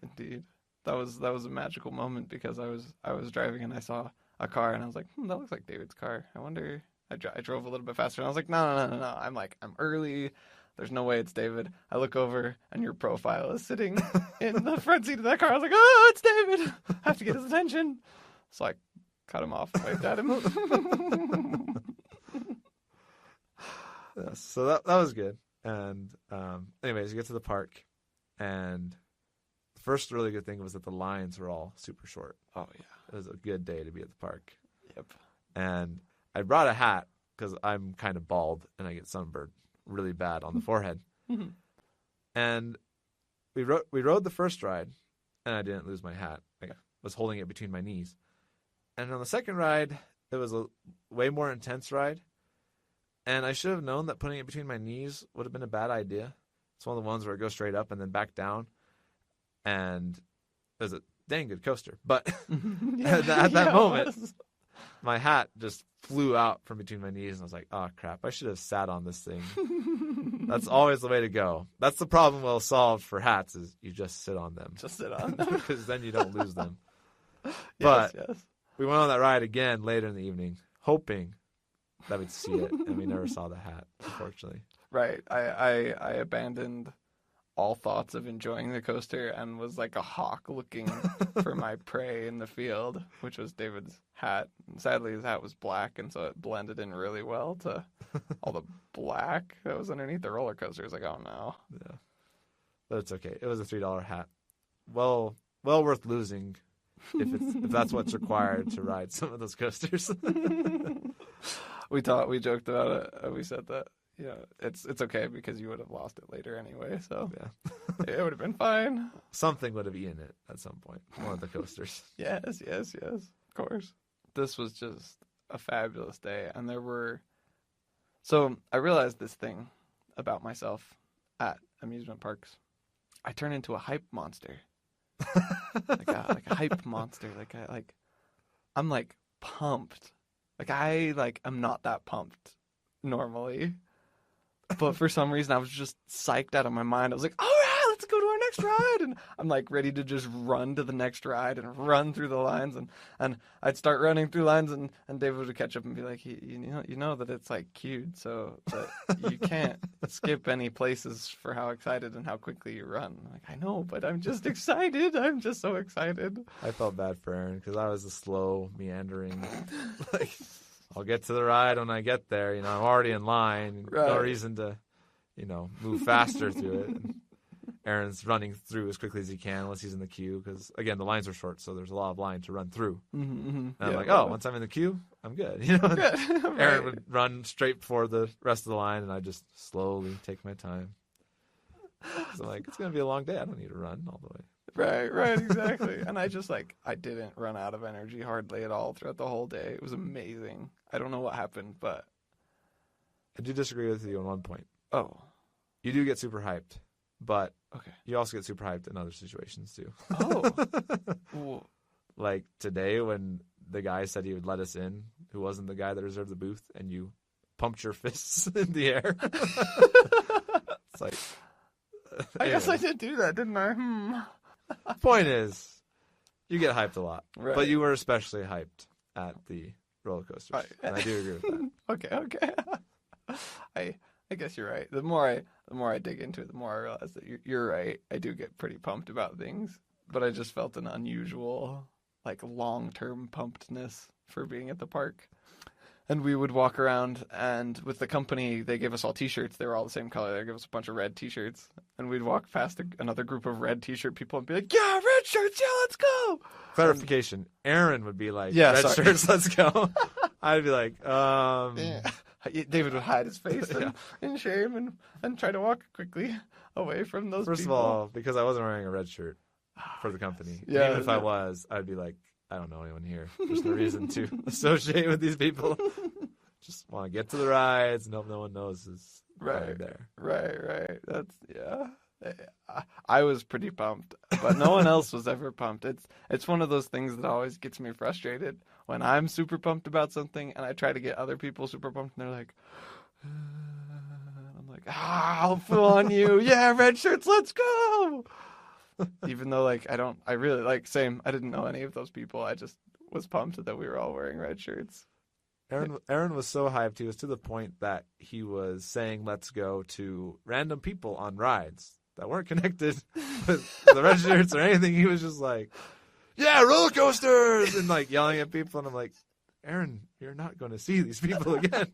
Indeed. That was a magical moment because I was driving and I saw a car and I was like, that looks like David's car. I wonder. I drove a little bit faster and I was like, no. I'm early. There's no way it's David. I look over and your profile is sitting in the front seat of that car. I was like, oh, it's David. I have to get his attention. So I cut him off and waved at him. Yes, so that was good. And anyways, you get to the park, and the first really good thing was that the lines were all super short. Oh, yeah. It was a good day to be at the park. Yep. And I brought a hat because I'm kind of bald and I get sunburned really bad on the forehead. And we rode the first ride, and I didn't lose my hat. I was holding it between my knees. And on the second ride, it was a way more intense ride. And I should have known that putting it between my knees would have been a bad idea. It's one of the ones where it goes straight up and then back down. And it was a dang good coaster. But at that moment, my hat just flew out from between my knees. And I was like, oh, crap. I should have sat on this thing. That's always the way to go. That's the problem well solved for hats is you just sit on them. Just sit on them. Because then you don't lose them. But we went on that ride again later in the evening, hoping that we'd see it. And we never saw the hat, unfortunately. Right. I abandoned all thoughts of enjoying the coaster and was like a hawk looking for my prey in the field, which was David's hat. And sadly, his hat was black, and so it blended in really well to all the black that was underneath the roller coaster. It was like, oh no. Yeah. But it's okay. It was a $3 hat. Well worth losing if that's what's required to ride some of those coasters. We joked about it. We said that, it's okay because you would have lost it later anyway. So yeah, it would have been fine. Something would have eaten it at some point. One of the coasters. Yes, of course. This was just a fabulous day, and so I realized this thing about myself at amusement parks. I turn into a hype monster, like a hype monster. I'm like pumped. I'm not that pumped normally. But for some reason, I was just psyched out of my mind. I was like, all right, let's go to our next ride. And I'm like ready to just run to the next ride and run through the lines. And I'd start running through lines, and David would catch up and be like, you know that it's like cued, so that you can't skip any places for how excited and how quickly you run. I'm like, I know, but I'm just excited. I'm just so excited. I felt bad for Aaron because I was a slow, meandering, I'll get to the ride when I get there. I'm already in line. Right. No reason to, move faster through it. And Aaron's running through as quickly as he can unless he's in the queue because, again, the lines are short, so there's a lot of line to run through. And I'm like, once I'm in the queue, I'm good. Good. Aaron would run straight before the rest of the line, and I just slowly take my time. So I'm like, it's going to be a long day. I don't need to run all the way. Right, exactly. And I just I didn't run out of energy hardly at all throughout the whole day. It was amazing. I don't know what happened, but I do disagree with you on one point. Oh. You do get super hyped, but okay. You also get super hyped in other situations too. Oh. Like today when the guy said he would let us in, who wasn't the guy that reserved the booth, and you pumped your fists in the air. It's like I guess I did do that, didn't I? Point is, you get hyped a lot, right. But you were especially hyped at the roller coasters, right. And I do agree with that. Okay. I guess you're right. The more I dig into it, the more I realize that you're right. I do get pretty pumped about things, but I just felt an unusual, long-term pumpedness for being at the park. And we would walk around, and with the company, they gave us all T-shirts. They were all the same color. They gave us a bunch of red T-shirts. And we'd walk past another group of red T-shirt people and be like, yeah, red shirts, yeah, let's go. Clarification. Aaron would be like, yeah, red shirts, let's go. I'd be like, Yeah. David would hide his face in shame and try to walk quickly away from those First people. of all, because I wasn't wearing a red shirt for the company. Yeah, even if I was, I'd be like, I don't know anyone here. There's no reason to associate with these people. Just want to get to the rides and hope no one knows is right there. Right. I was pretty pumped, but no one else was ever pumped. It's one of those things that always gets me frustrated when I'm super pumped about something and I try to get other people super pumped and they're like, I'm like, I'll fool on you. Yeah, red shirts, let's go. Even though I really same. I didn't know any of those people. I just was pumped that we were all wearing red shirts. Aaron was so hyped. He was to the point that he was saying "let's go" to random people on rides that weren't connected with the red shirts or anything. He was just like, "Yeah, roller coasters!" and yelling at people. And I'm like, Aaron, you're not going to see these people again.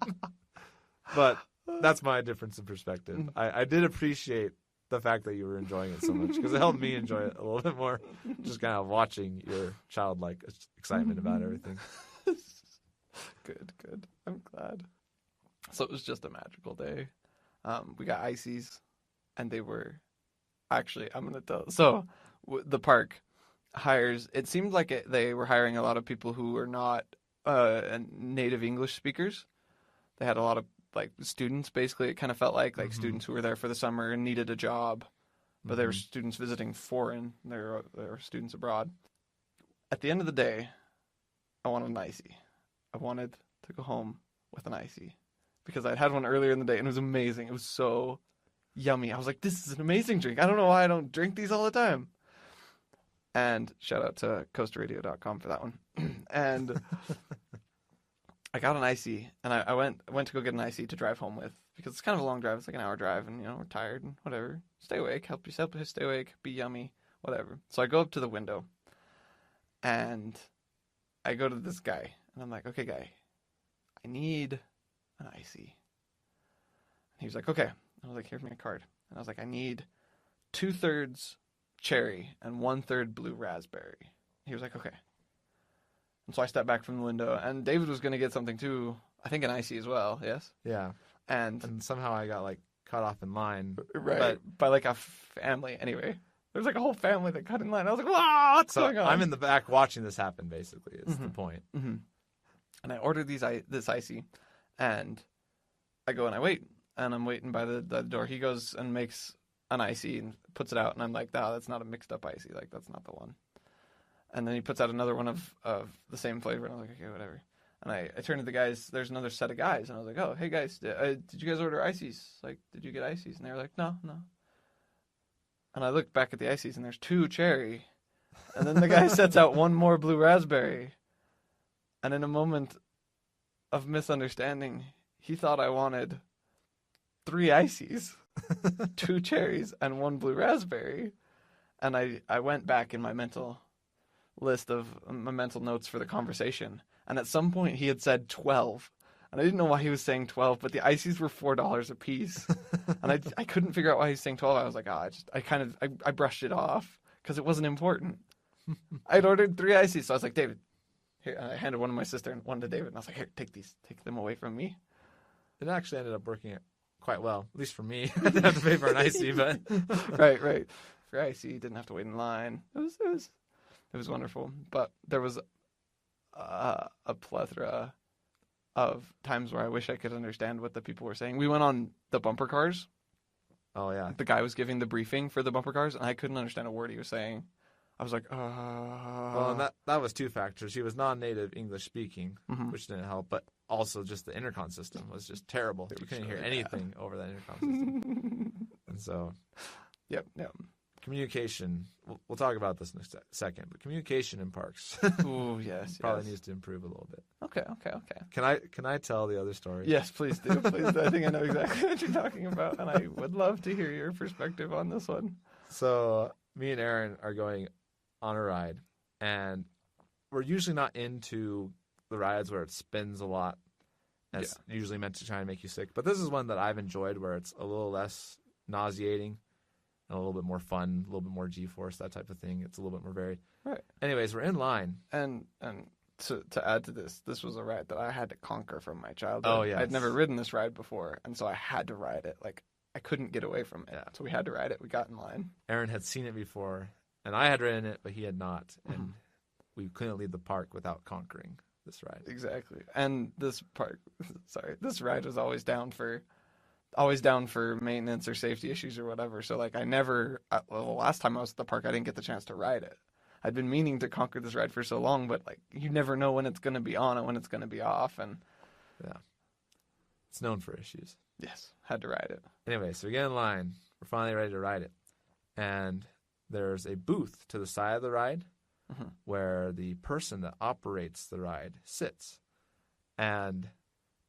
But that's my difference in perspective. I did appreciate the fact that you were enjoying it so much because it helped me enjoy it a little bit more. Just kind of watching your childlike excitement about everything. Good. I'm glad. So it was just a magical day. We got ices, and they were actually. I'm gonna tell. So the park hires. It seemed like they were hiring a lot of people who were not native English speakers. They had a lot of like students. Basically, it kind of felt like students who were there for the summer and needed a job, but they were students visiting foreign. They were students abroad. At the end of the day, I wanted an icy. I wanted to go home with an icy because I'd had one earlier in the day and it was amazing. It was so yummy. I was like, this is an amazing drink. I don't know why I don't drink these all the time. And shout out to coastradio.com for that one. And I got an icy, and I went to go get an icy to drive home with because it's kind of a long drive. It's like an hour drive, and we're tired and whatever. Stay awake, help yourself stay awake, be yummy, whatever. So I go up to the window, and I go to this guy, and I'm like, okay, guy, I need an icy. And he was like, okay. I was like, here's my card. And I was like, I need 2/3 cherry and 1/3 blue raspberry. He was like, okay. And so I stepped back from the window, and David was going to get something too. I think an icy as well, yes? Yeah. And somehow I got, cut off in line. Right. But by, a family. Anyway, there's, a whole family that cut in line. I was like, wow, what's going on? I'm in the back watching this happen, basically, is the point. Mm-hmm. And I ordered this icy, and I go and I wait. And I'm waiting by the door. He goes and makes an icy and puts it out, and I'm like, no, that's not a mixed up icy. That's not the one. And then he puts out another one of the same flavor, and I was like, okay, whatever. And I turned to the guys. There's another set of guys, and I was like, oh, hey guys, did you guys order ices? Did you get ices? And they were like, no. And I looked back at the ices, and there's 2 cherry, and then the guy sets out 1 more blue raspberry. And in a moment of misunderstanding, he thought I wanted 3 ices, 2 cherries, and 1 blue raspberry. And I went back in my mental list of my mental notes for the conversation, and at some point he had said 12, and I didn't know why he was saying 12, but the ices were $4 a piece, and I couldn't figure out why he was saying 12. I was like, I brushed it off because it wasn't important. I'd ordered 3 ices, so I was like, David, here. And I handed one to my sister and one to David, and I was like, here, take them away from me. It actually ended up working quite well, at least for me. I didn't have to pay for an icy, but right. For icy, didn't have to wait in line. It was wonderful, but there was a plethora of times where I wish I could understand what the people were saying. We went on the bumper cars. Oh, yeah. The guy was giving the briefing for the bumper cars, and I couldn't understand a word he was saying. I was like, Well, and that was 2 factors. He was non-native English speaking, which didn't help, but also just the intercom system was just terrible. You couldn't hear anything over that intercom system. And so... Yep. Communication. We'll talk about this in a second, but communication in parks. Ooh, yes. Probably needs to improve a little bit. Okay. Can I tell the other story? Yes, please do. Please do. I think I know exactly what you're talking about, and I would love to hear your perspective on this one. So me and Aaron are going on a ride, and we're usually not into the rides where it spins a lot. That's usually meant to try and make you sick. But this is one that I've enjoyed where it's a little less nauseating. A little bit more fun, a little bit more G-force, that type of thing. It's a little bit more varied. Right. Anyways, we're in line. And to add to this was a ride that I had to conquer from my childhood. Oh, yes. I'd never ridden this ride before, and so I had to ride it. I couldn't get away from it. Yeah. So we had to ride it. We got in line. Aaron had seen it before, and I had ridden it, but he had not. And we couldn't leave the park without conquering this ride. Exactly. And this ride was always down for maintenance or safety issues or whatever. So the last time I was at the park, I didn't get the chance to ride it. I'd been meaning to conquer this ride for so long, but you never know when it's going to be on and when it's going to be off. And yeah, it's known for issues. Yes, had to ride it. Anyway, so we get in line. We're finally ready to ride it. And there's a booth to the side of the ride where the person that operates the ride sits. And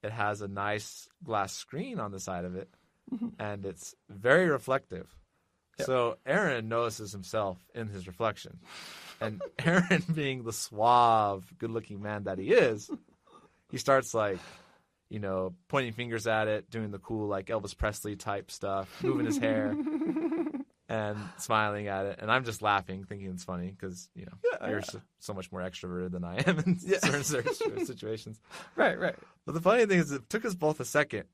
it has a nice glass screen on the side of it, and it's very reflective. Yep. So Aaron notices himself in his reflection. And Aaron, being the suave, good-looking man that he is, he starts, pointing fingers at it, doing the cool, Elvis Presley type stuff, moving his hair. and smiling at it. And I'm just laughing, thinking it's funny because, Yeah, you're yeah. so much more extroverted than I am in Yeah. certain situations. Right. But the funny thing is it took us both a second.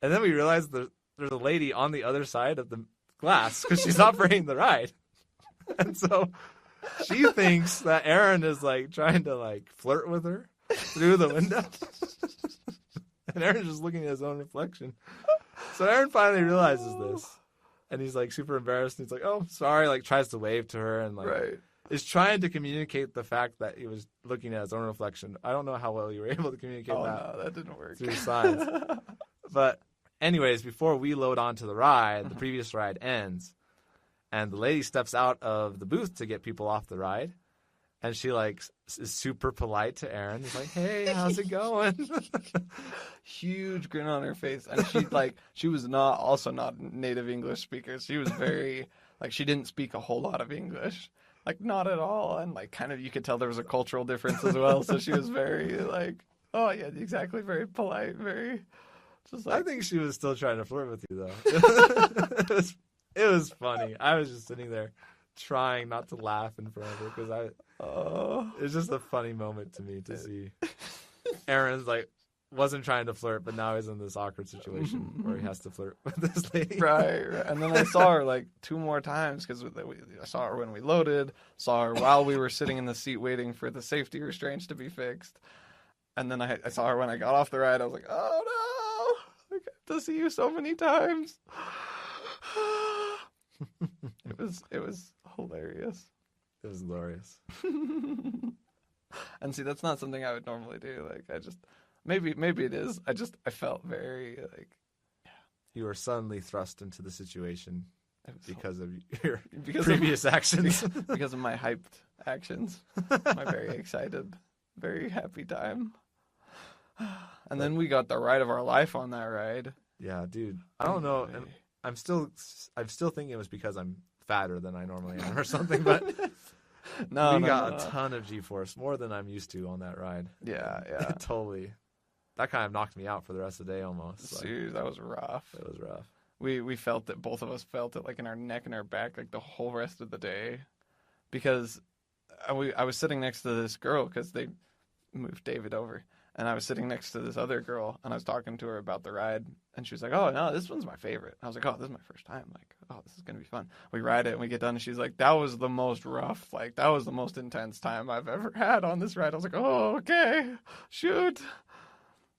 And then we realized there's a lady on the other side of the glass because she's operating the ride. And so she thinks that Aaron is like trying to like flirt with her through the window. And Aaron's just looking at his own reflection. So Aaron finally realizes this. And he's like super embarrassed. And he's like, oh, sorry. Like tries to wave to her and like Right. is trying to communicate the fact that he was looking at his own reflection. I don't know how well you were able to communicate Oh that no, that didn't work. through signs. But anyways, before we load onto the ride, the previous ride ends. And the lady steps out of the booth to get people off the ride. And she like is super polite to Aaron. He's like, hey, how's it going? Huge grin on her face, and she was not native English speaker. She was very like she didn't speak a whole lot of English, like not at all, and like kind of you could tell there was a cultural difference as well. So she was very like, oh yeah, exactly, very polite, very just like I think she was still trying to flirt with you though. It was funny. I was just sitting there trying not to laugh in front of her because it's just a funny moment to me to see Aaron's like wasn't trying to flirt, but now he's in this awkward situation where he has to flirt with this lady. Right. And then I saw her like 2 more times because I saw her when we loaded, saw her while we were sitting in the seat waiting for the safety restraints to be fixed, and then I saw her when I got off the ride. I was like, oh no, I got to see you so many times. It was hilarious. It was glorious. And see, that's not something I would normally do. Like I just maybe it is. I felt very like You were suddenly thrust into the situation because of your because previous actions. because of my hyped actions, my very excited, very happy time. And then we got the ride of our life on that ride. Yeah, dude. I don't know. And I'm still thinking it was because I'm fatter than I normally am or something, but we got a ton of G-force, more than I'm used to on that ride. Yeah. Totally. That kind of knocked me out for the rest of the day almost. Dude, that was rough. It was rough. We felt it, both of us felt it like in our neck and our back like the whole rest of the day. Because I was sitting next to this girl because they moved David over. And I was sitting next to this other girl, and I was talking to her about the ride, and she was like, oh, no, this one's my favorite. I was like, oh, this is my first time. Like, oh, this is going to be fun. We ride it, and we get done, and she's like, that was the most rough, like, that was the most intense time I've ever had on this ride. I was like, oh, okay, shoot.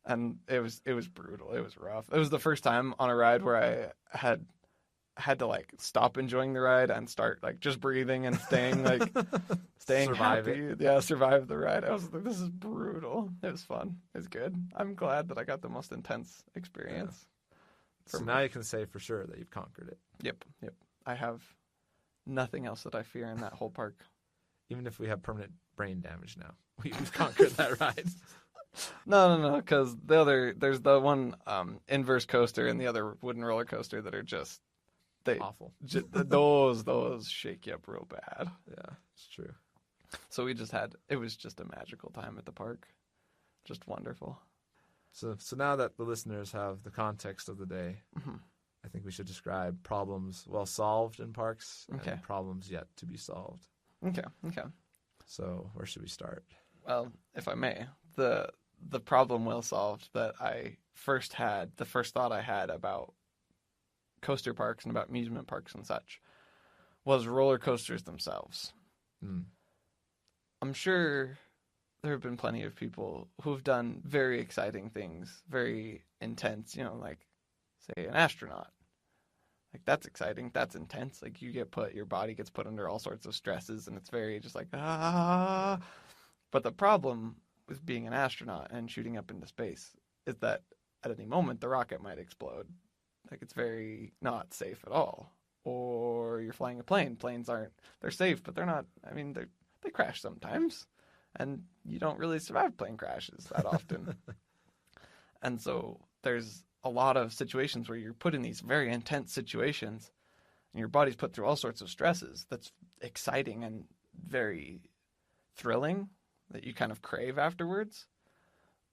And it was brutal. It was rough. It was the first time on a ride where I had to like stop enjoying the ride and start like just breathing and staying Survive happy. it. Yeah, survive the ride. I was like, this is brutal. It was fun. It was good. I'm glad that I got the most intense experience. So now you can say for sure that you've conquered it. Yep. I have nothing else that I fear in that whole park. Even if we have permanent brain damage now, we've conquered that ride. No, because there's the one inverse coaster and the other wooden roller coaster that are just Awful. Those shake you up real bad. Yeah, it's true. So it was just a magical time at the park. Just wonderful. So now that the listeners have the context of the day, I think we should describe problems well solved in parks and problems yet to be solved. Okay. So where should we start? Well, if I may, the problem well solved that I first had, the first thought I had about coaster parks and about amusement parks and such was roller coasters themselves. I'm sure there have been plenty of people who've done very exciting things, very intense, like say an astronaut. Like that's exciting, that's intense. Like your body gets put under all sorts of stresses and it's very just like ah. But the problem with being an astronaut and shooting up into space is that at any moment the rocket might explode. Like it's very not safe at all. Or you're flying a plane. Planes they're safe, but they're not. I mean, they crash sometimes, and you don't really survive plane crashes that often. And so there's a lot of situations where you're put in these very intense situations, and your body's put through all sorts of stresses. That's exciting and very thrilling that you kind of crave afterwards.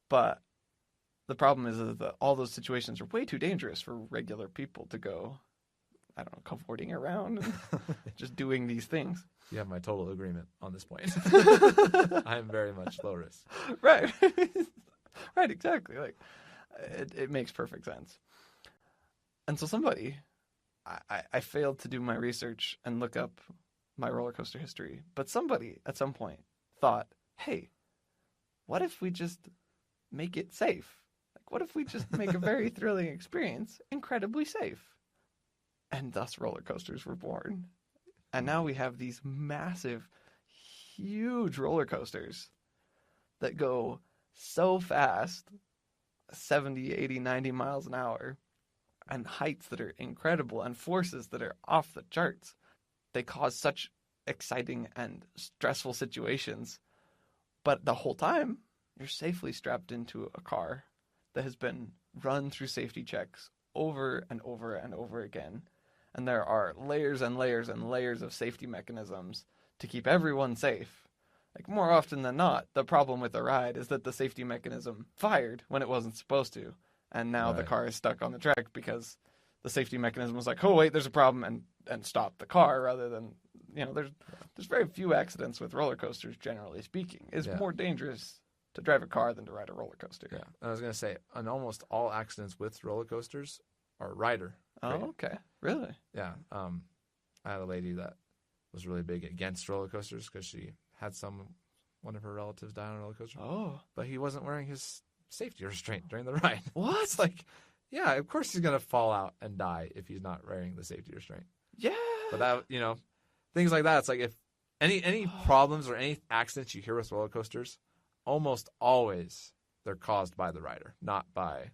But the problem is that all those situations are way too dangerous for regular people to go. I don't know, cavorting around and just doing these things. You have my total agreement on this point. I'm very much low risk. Right. Right, exactly. Like, it makes perfect sense. And so I failed to do my research and look up my roller coaster history, but somebody at some point thought, hey, what if we just make it safe? Like, what if we just make a very thrilling experience incredibly safe? And thus roller coasters were born. And now we have these massive, huge roller coasters that go so fast, 70, 80, 90 miles an hour, and heights that are incredible and forces that are off the charts. They cause such exciting and stressful situations. But the whole time, you're safely strapped into a car that has been run through safety checks over and over and over again. And there are layers and layers and layers of safety mechanisms to keep everyone safe. Like, more often than not, the problem with the ride is that the safety mechanism fired when it wasn't supposed to. And now the car is stuck on the track because the safety mechanism was like, oh, wait, there's a problem, and stopped the car, rather than, there's very few accidents with roller coasters, generally speaking. It's more dangerous to drive a car than to ride a roller coaster. Yeah, I was going to say, on almost all accidents with roller coasters are rider. Oh, okay. Really? Yeah. I had a lady that was really big against roller coasters because she had one of her relatives die on a roller coaster. Oh. But he wasn't wearing his safety restraint during the ride. What? It's like, yeah, of course he's going to fall out and die if he's not wearing the safety restraint. Yeah. But that, things like that, it's like if any problems or any accidents you hear with roller coasters, almost always they're caused by the rider, not by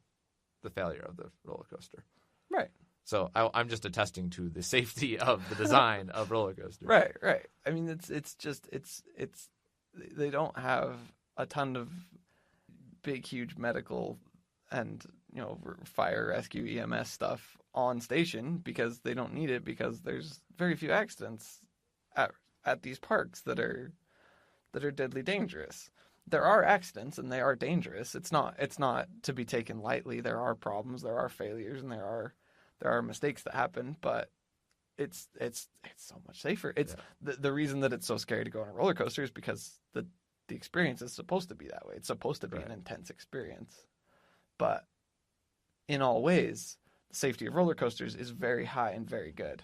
the failure of the roller coaster. Right. So I'm just attesting to the safety of the design of roller coasters. Right. I mean, it's they don't have a ton of big, huge medical and fire rescue EMS stuff on station because they don't need it, because there's very few accidents at these parks that are deadly dangerous. There are accidents and they are dangerous. It's not to be taken lightly. There are problems, there are failures, and there are mistakes that happen, but it's so much safer. It's the reason that it's so scary to go on a roller coaster is because the experience is supposed to be that way. It's supposed to be an intense experience. But in all ways, the safety of roller coasters is very high and very good.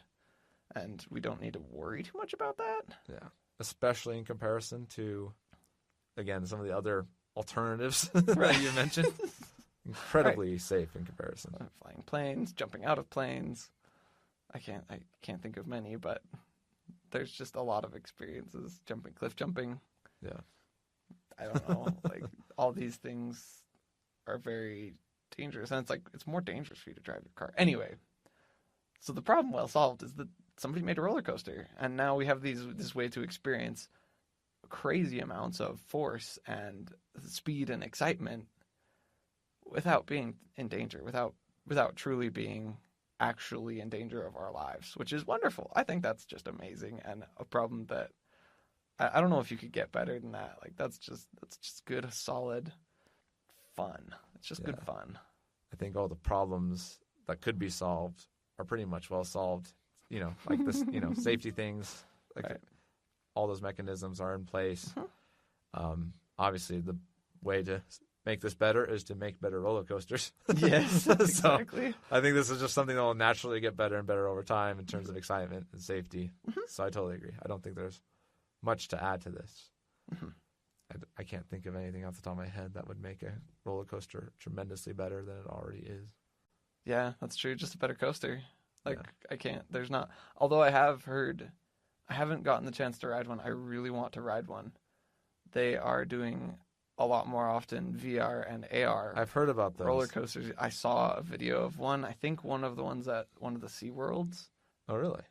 And we don't need to worry too much about that. Yeah. Especially in comparison to, again, some of the other alternatives that you mentioned. Incredibly safe in comparison. Flying planes, jumping out of planes. I can't think of many, but there's just a lot of experiences. Cliff jumping. Yeah. I don't know. Like, all these things are very dangerous, and it's more dangerous for you to drive your car. Anyway, so the problem, well solved, is that somebody made a roller coaster, and now we have this way to experience crazy amounts of force and speed and excitement without being in danger, without truly being actually in danger of our lives, which is wonderful. I think that's just amazing, and a problem that I don't know if you could get better than that. Like, that's just good, solid fun. It's just good fun. I think all the problems that could be solved are pretty much well solved. Like this, safety things, like all those mechanisms are in place. Obviously, the way to make this better is to make better roller coasters. Yes, exactly. So I think this is just something that will naturally get better and better over time in terms of excitement and safety. So I totally agree. I don't think there's much to add to this. I can't think of anything off the top of my head that would make a roller coaster tremendously better than it already is. Yeah, that's true. Just a better coaster. I can't. There's not. Although I haven't gotten the chance to ride one. I really want to ride one. They are doing a lot more often VR and AR. I've heard about those roller coasters. I saw a video of one. I think one of the ones at one of the SeaWorlds. Oh, really?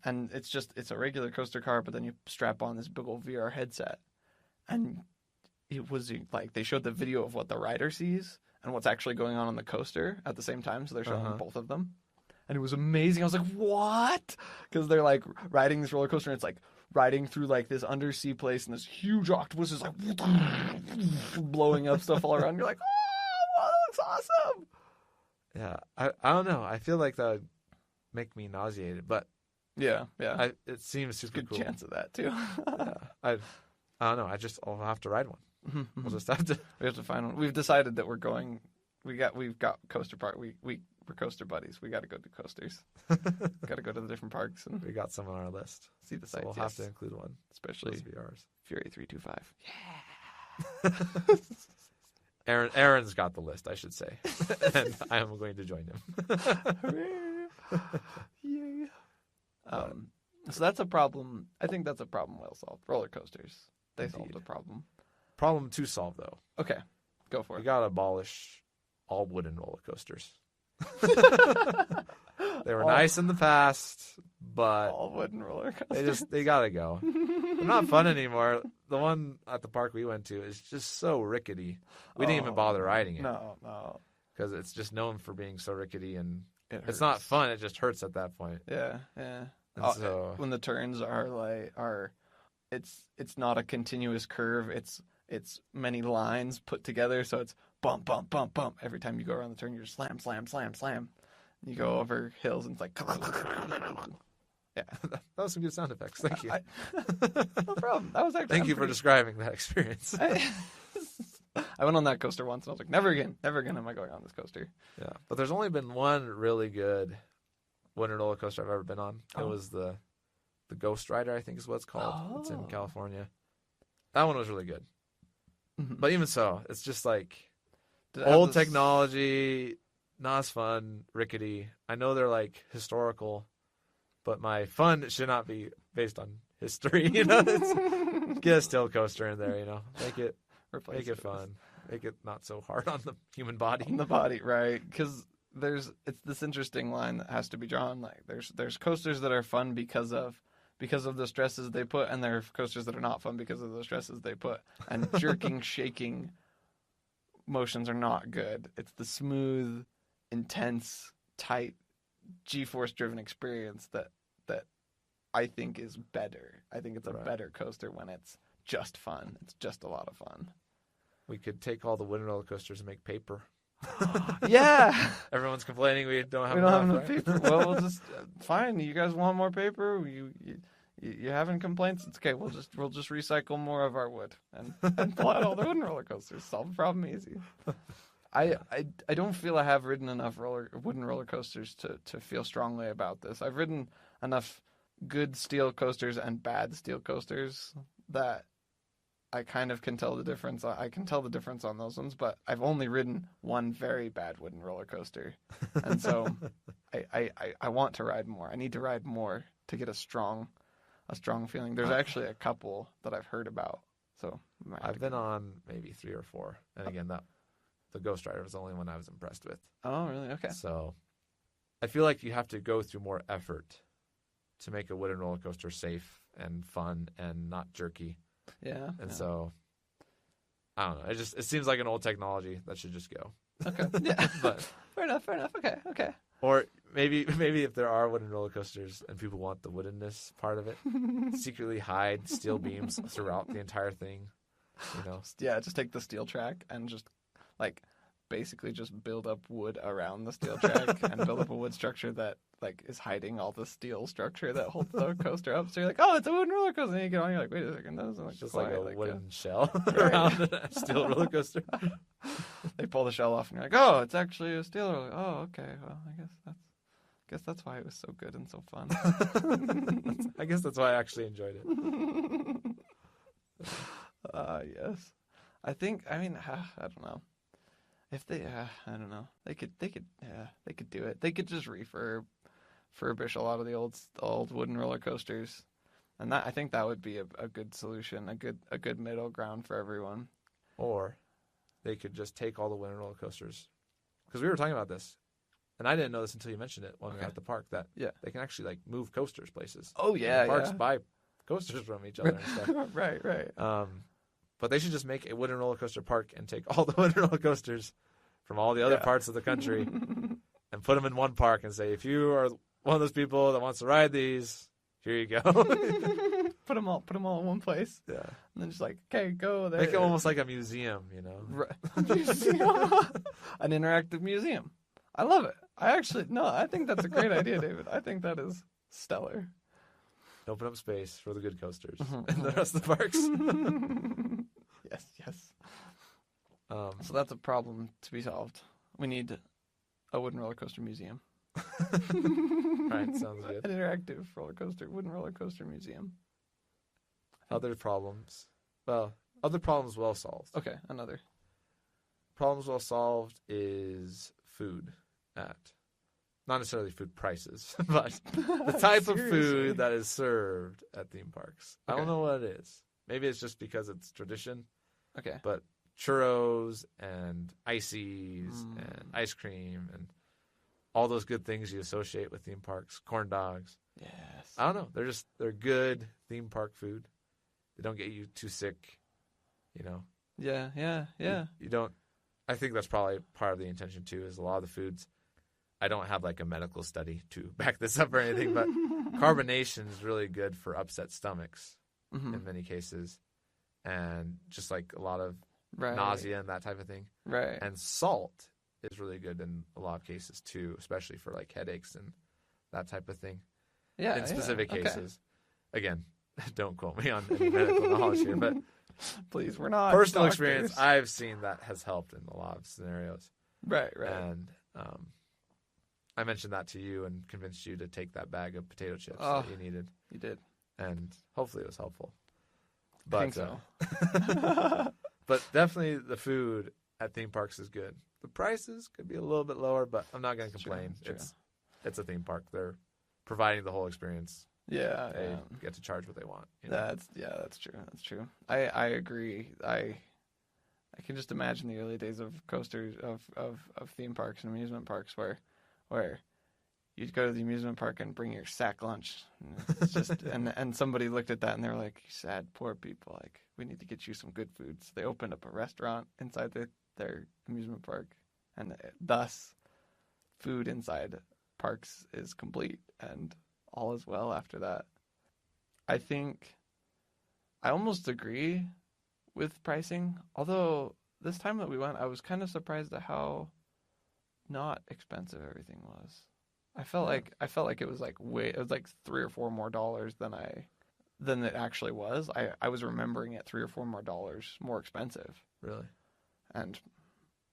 And it's a regular coaster car, but then you strap on this big old VR headset. And it was like they showed the video of what the rider sees and what's actually going on the coaster at the same time. So they're showing both of them. And it was amazing. I was like, what? Because they're like riding this roller coaster and it's like riding through like this undersea place and this huge octopus is like blowing up stuff all around. You're like, oh, wow, that looks awesome. Yeah. I don't know. I feel like that would make me nauseated, but Yeah. it seems super Good cool. chance of that too. Yeah. I don't know. I'll have to ride one. We'll just have to. We have to find one. We've decided that we're going. We've got coaster park. We're coaster buddies. We got to go do coasters. Got to go to the different parks and We got some on our list. see the So sights. we'll have to include one. especially Supposed to be ours. Fury 325. Aaron's got the list, I should say, and I am going to join him. Yeah. So that's a problem. I think that's a problem well solved. Roller coasters. They solved Indeed. the problem. Problem to solve, though. Okay, go for We it. gotta abolish all wooden roller coasters. They were All- nice in the past, but All wooden roller coasters. they gotta go. They're not fun anymore. The one at the park we went to is just so rickety. We didn't even bother riding it No. because it's just known for being so rickety, and It it's not hurts. fun. It just hurts at that point. Yeah. And Oh, when the turns are it's not a continuous curve. It's many lines put together, so it's bump, bump, bump, bump. Every time you go around the turn, you're slam, slam, slam, slam. You go over hills and it's like yeah. that was some good sound effects. Thank you. No problem. That was actually Thank you for describing that experience. I went on that coaster once and I was like, never again am I going on this coaster. Yeah, but there's only been one really good wooden roller coaster I've ever been on. It Oh. was the Ghost Rider, I think is what it's called. It's in Oh. California. That one was really good. Mhm. But even so, it's just like Did it have old this- technology, not as fun, rickety. I know they're like historical, but my fun should not be based on history. You know, get a still coaster in there. You know, Replace make it fun, make it not so hard on the human body. on the body, right? Because it's this interesting line that has to be drawn. Like there's coasters that are fun because of the stresses they put, and there are coasters that are not fun because of the stresses they put. And jerking, shaking motions are not good. It's the smooth, intense, tight, G-force driven experience that I think is better. I think it's a Right. better coaster when it's just fun. It's just a lot of fun. We could take all the wooden roller coasters and make paper. Yeah. Everyone's complaining we don't have We don't have enough, enough right? paper. Well, we'll just fine. You guys want more paper? You having complaints? It's okay. We'll just recycle more of our wood and pull out all the wooden roller coasters. Solve the problem easy. I don't feel I have ridden enough wooden roller coasters to feel strongly about this. I've ridden enough good steel coasters and bad steel coasters that I kind of can tell the difference. I can tell the difference on those ones, but I've only ridden one very bad wooden roller coaster, and so I want to ride more. I need to ride more to get a strong feeling. There's actually a couple that I've heard about. So I might have I've to been go. on maybe 3 or 4, and again, the Ghost Rider was the only one I was impressed with. Oh, really? Okay. So I feel like you have to go through more effort to make a wooden roller coaster safe and fun and not jerky. Yeah. And yeah. so I don't know. It seems like an old technology that should just go. Okay. Yeah. But Fair enough. Okay. or maybe if there are wooden roller coasters and people want the woodenness part of it, secretly hide steel beams throughout the entire thing. You know, Yeah, just take the steel track and just like basically just build up wood around the steel track and build up a wood structure that like is hiding all the steel structure that holds the coaster up. So you're like, oh, it's a wooden roller coaster. And you get on, you're like, wait a second, that doesn't look it's just quite like a wooden a... shell around a steel roller coaster. They pull the shell off and you're like, oh, it's actually a steel roller. Oh, okay. Well, I guess that's why it was so good and so fun. I guess that's why I actually enjoyed it. Yes. I mean, I don't know. If they, I don't know. They could do it. They could just refurbish a lot of the old wooden roller coasters, and I think that would be a good solution, a good middle ground for everyone. Or they could just take all the wooden roller coasters. Because we were talking about this, and I didn't know this until you mentioned it when we were Okay. at the park, that Yeah. they can actually like move coasters places. Oh yeah, The parks yeah. buy coasters from each other and stuff. Right. But they should just make a wooden roller coaster park and take all the wooden roller coasters from all the other Yeah. parts of the country and put them in one park and say, if you are one of those people that wants to ride these, here you go. Put them all in one place, Yeah. and then just like, okay, go there. Make it almost like a museum, you know? Right. Museum. An interactive museum. I love it. I think that's a great idea, David. I think that is stellar. Open up space for the good coasters Mhm, and the rest of the parks. Yes. So that's a problem to be solved. We need a wooden roller coaster museum. Right, sounds good. An interactive wooden roller coaster museum. Other problems. Well, other problems well solved. Okay, another. Problems well solved is food at, not necessarily food prices, but the type of Seriously? food that is served at theme parks. I Okay. don't know what it is. Maybe it's just because it's tradition, Okay. but churros and ices Mm. and ice cream and all those good things you associate with theme parks, corn dogs. Yes. I don't know. They're good theme park food. They don't get you too sick, you know. Yeah. You don't. I think that's probably part of the intention too. Is a lot of the foods. I don't have like a medical study to back this up or anything, but carbonation is really good for upset stomachs Mhm. in many cases, and just like a lot of Right. nausea and that type of thing. Right. And salt is really good in a lot of cases too, especially for like headaches and that type of thing. Yeah. In specific okay. cases, again, don't quote me on any medical knowledge here, but Please, we're not personal doctors. experience, I've seen that has helped in a lot of scenarios. Right. And I mentioned that to you and convinced you to take that bag of potato chips Oh. that you needed, You did. and hopefully it was helpful. I But think so. but definitely the food at theme parks is good. The prices could be a little bit lower, but I'm not going to It's true, complain. it's true. It's a theme park. They're providing the whole experience. Yeah. They get to charge what they want. You know? That's true. That's true. I agree. I can just imagine the early days of coasters of theme parks and amusement parks where you'd go to the amusement park and bring your sack lunch. And it's just and somebody looked at that and they were like, "You sad poor people, like we need to get you some good food." So they opened up a restaurant inside their amusement park, and thus food inside parks is complete and all is well after that. I think I almost agree with pricing, although this time that we went, I was kind of surprised at how not expensive everything was. I felt like it was like it was like $3 or $4 more than it actually was. I was remembering it $3 or $4 more more expensive, Really? and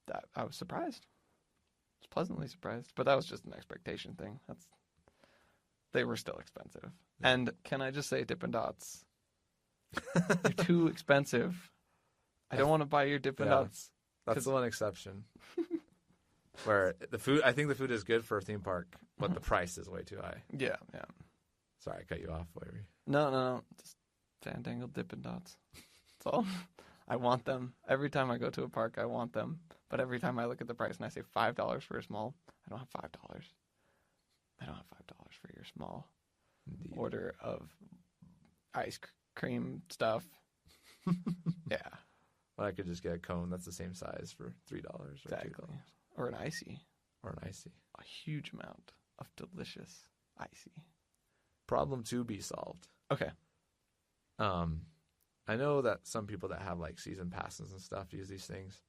that I was surprised. I was pleasantly surprised, but that was just an expectation thing. They were still expensive. Yeah. And can I just say, Dippin' Dots, they're too expensive. I don't want to buy your Dippin' Yeah. Dots. That's the one exception. Where I think the food is good for a theme park, but the price is way too high. Yeah. Sorry, I cut you off. What were you- No. Just Fandangled Dippin' Dots. That's all. I want them. Every time I go to a park, I want them. But every time I look at the price and I say $5 for a small, I don't have $5. I don't have $5 for your small Indeed. order of ice cream stuff. Yeah, Well, I could just get a cone that's the same size for $3 or exactly. $2 Or an icy. or an icy. A huge amount of delicious icy. Problem to be solved. Okay. I know that some people that have like season passes and stuff use these things,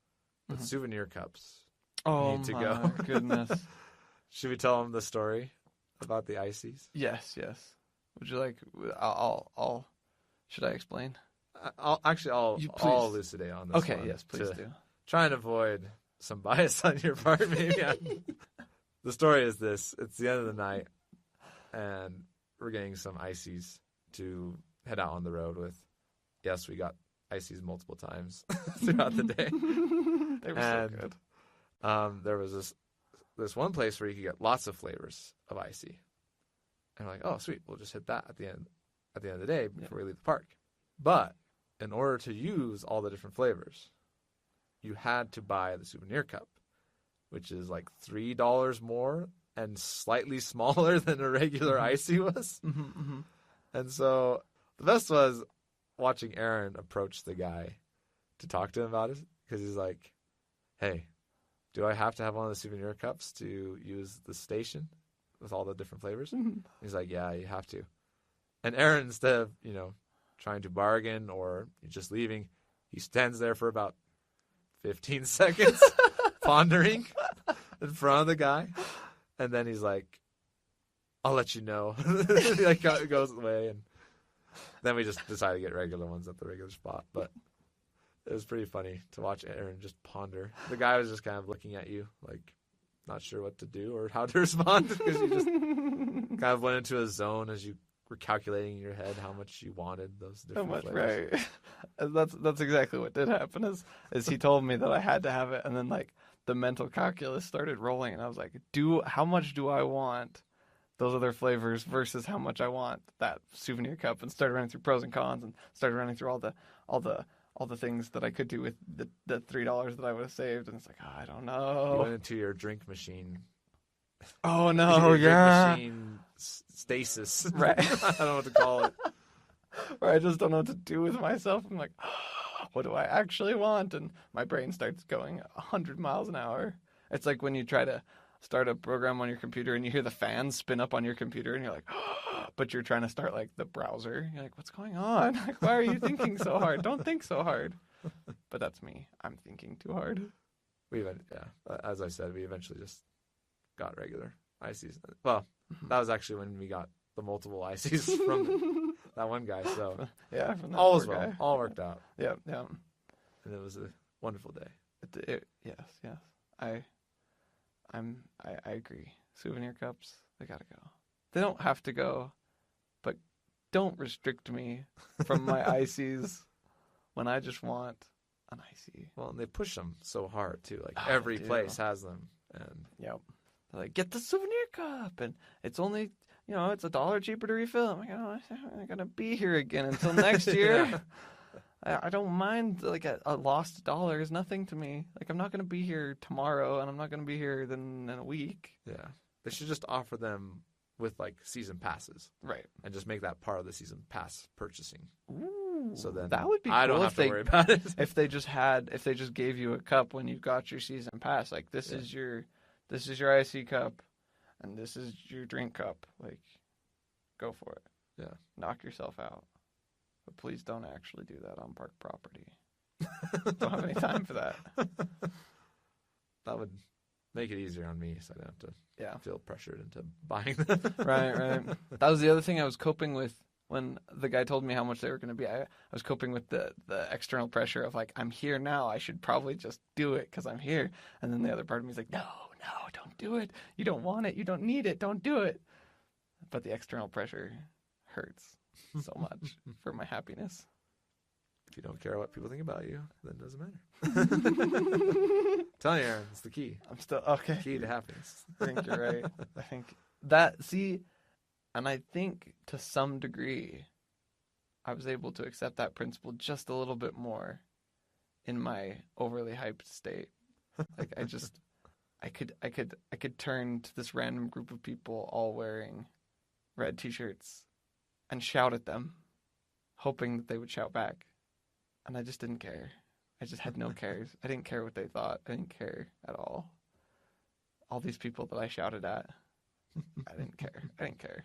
but Mhm. souvenir cups. Oh Need to my go. goodness. Should we tell them the story about the ices? Yes. Would you like? I'll. Should I explain? I'll You please. I'll elucidate on this. Okay. one Yes, please to do. try and avoid some bias on your part, maybe. The story is this: it's the end of the night, and we're getting some ices to head out on the road with. Yes, we got ices multiple times throughout the day. They were And, so good. There was this one place where you could get lots of flavors of icy, and we're like, oh sweet, we'll just hit that at the end of the day before we leave the park. But in order to use all the different flavors, you had to buy the souvenir cup, which is like $3 more and slightly smaller than a regular icy was. And so the best was watching Aaron approach the guy to talk to him about it, because he's like, hey, do I have to have one of the souvenir cups to use the station with all the different flavors? He's like, yeah, you have to. And Aaron, instead of, trying to bargain or just leaving, he stands there for about 15 seconds pondering in front of the guy. And then he's like, I'll let you know. He like goes away, and then we just decided to get regular ones at the regular spot. But it was pretty funny to watch Aaron just ponder. The guy was just kind of looking at you, like not sure what to do or how to respond, because you just kind of went into a zone as you were calculating in your head how much you wanted those different flavors. Right. That's exactly what did happen. Is he told me that I had to have it, and then like the mental calculus started rolling, and I was like, how much do I want those other flavors versus how much I want that souvenir cup, and started running through pros and cons, and started running through all the things that I could do with the $3 that I would have saved, and it's like, I don't know. You went into your drink machine. Oh no, your yeah. drink machine stasis. Right. I don't know what to call it. Or I just don't know what to do with myself. I'm like, what do I actually want? And my brain starts going 100 miles an hour. It's like when you try to start a program on your computer and you hear the fans spin up on your computer and you're like, but you're trying to start like the browser. You're like, what's going on? Like, why are you thinking so hard? Don't think so hard. But that's me. I'm thinking too hard. As I said, we eventually just got regular ICs. Well, that was actually when we got the multiple ICs from that one guy. So yeah, from that all was poor well. guy. All worked out. Yeah. And it was a wonderful day. Yes. I agree. Souvenir cups, they gotta go. They don't have to go, but don't restrict me from my ICs when I just want an IC. Well, and they push them so hard too. Like Oh, every they do. place has them. And Yep. They're like, get the souvenir cup, and it's only, it's $1 cheaper to refill. I'm like, oh, I'm gonna be here again until next year. I don't mind, like, a lost dollar is nothing to me. Like, I'm not gonna be here tomorrow, and I'm not gonna be here then in a week. yeah, they should just offer them with like season passes, Right. and just make that part of the season pass purchasing. Ooh, So then that would be I cool don't have to worry about it. if they just gave you a cup when you got your season pass. Like, this is your IC cup, and this is your drink cup. Like, go for it. Yeah. Knock yourself out. But please don't actually do that on park property. Don't have any time for that. That would make it easier on me, so I don't have to feel pressured into buying them. Right. That was the other thing I was coping with when the guy told me how much they were going to be. I was coping with the external pressure of like, I'm here now. I should probably just do it because I'm here. And then the other part of me is like, no, don't do it. You don't want it. You don't need it. Don't do it. But the external pressure hurts so much for my happiness. If you don't care what people think about you, then it doesn't matter. Tell you, Aaron, it's the key. I'm still okay. Key to happiness. I think you're right. I think and I think to some degree, I was able to accept that principle just a little bit more in my overly hyped state. Like I could turn to this random group of people all wearing red t-shirts and shout at them, hoping that they would shout back. And I just didn't care. I just had no cares. I didn't care what they thought. I didn't care at all. All these people that I shouted at, I didn't care.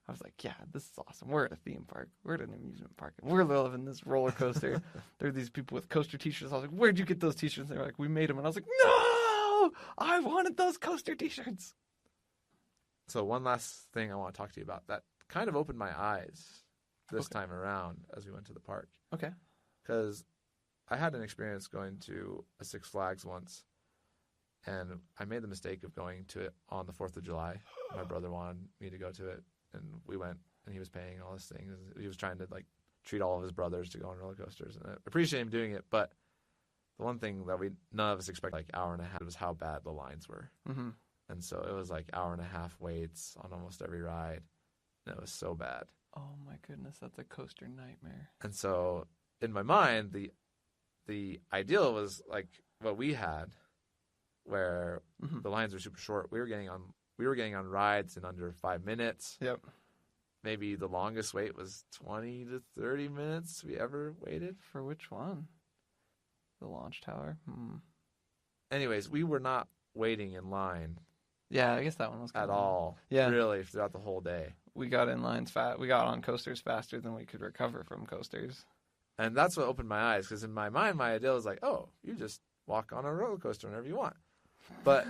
I was like, yeah, this is awesome. We're at a theme park. We're at an amusement park. And we're living this roller coaster. There are these people with coaster t-shirts. I was like, where'd you get those t-shirts? And they were like, we made them. And I was like, no! I wanted those coaster t-shirts. So one last thing I want to talk to you about that kind of opened my eyes this time around as we went to the park. Okay. Because I had an experience going to a Six Flags once, and I made the mistake of going to it on the 4th of July. My brother wanted me to go to it, and we went, and he was paying all this things. He was trying to like treat all of his brothers to go on roller coasters, and I appreciate him doing it. But the one thing that none of us expected, like hour and a half, was how bad the lines were. Mm-hmm. And so it was like hour and a half waits on almost every ride, and it was so bad. Oh my goodness, that's a coaster nightmare. And so in my mind, the ideal was like what we had, where the lines were super short. We were getting on rides in under 5 minutes. Yep. Maybe the longest wait was 20 to 30 minutes we ever waited. For which one? The launch tower? Anyways, we were not waiting in line Yeah, I guess that one was at all. Yeah. Really, throughout the whole day. We got in lines we got on coasters faster than we could recover from coasters. And that's what opened my eyes, because in my mind, my idea was like, oh, you just walk on a roller coaster whenever you want. But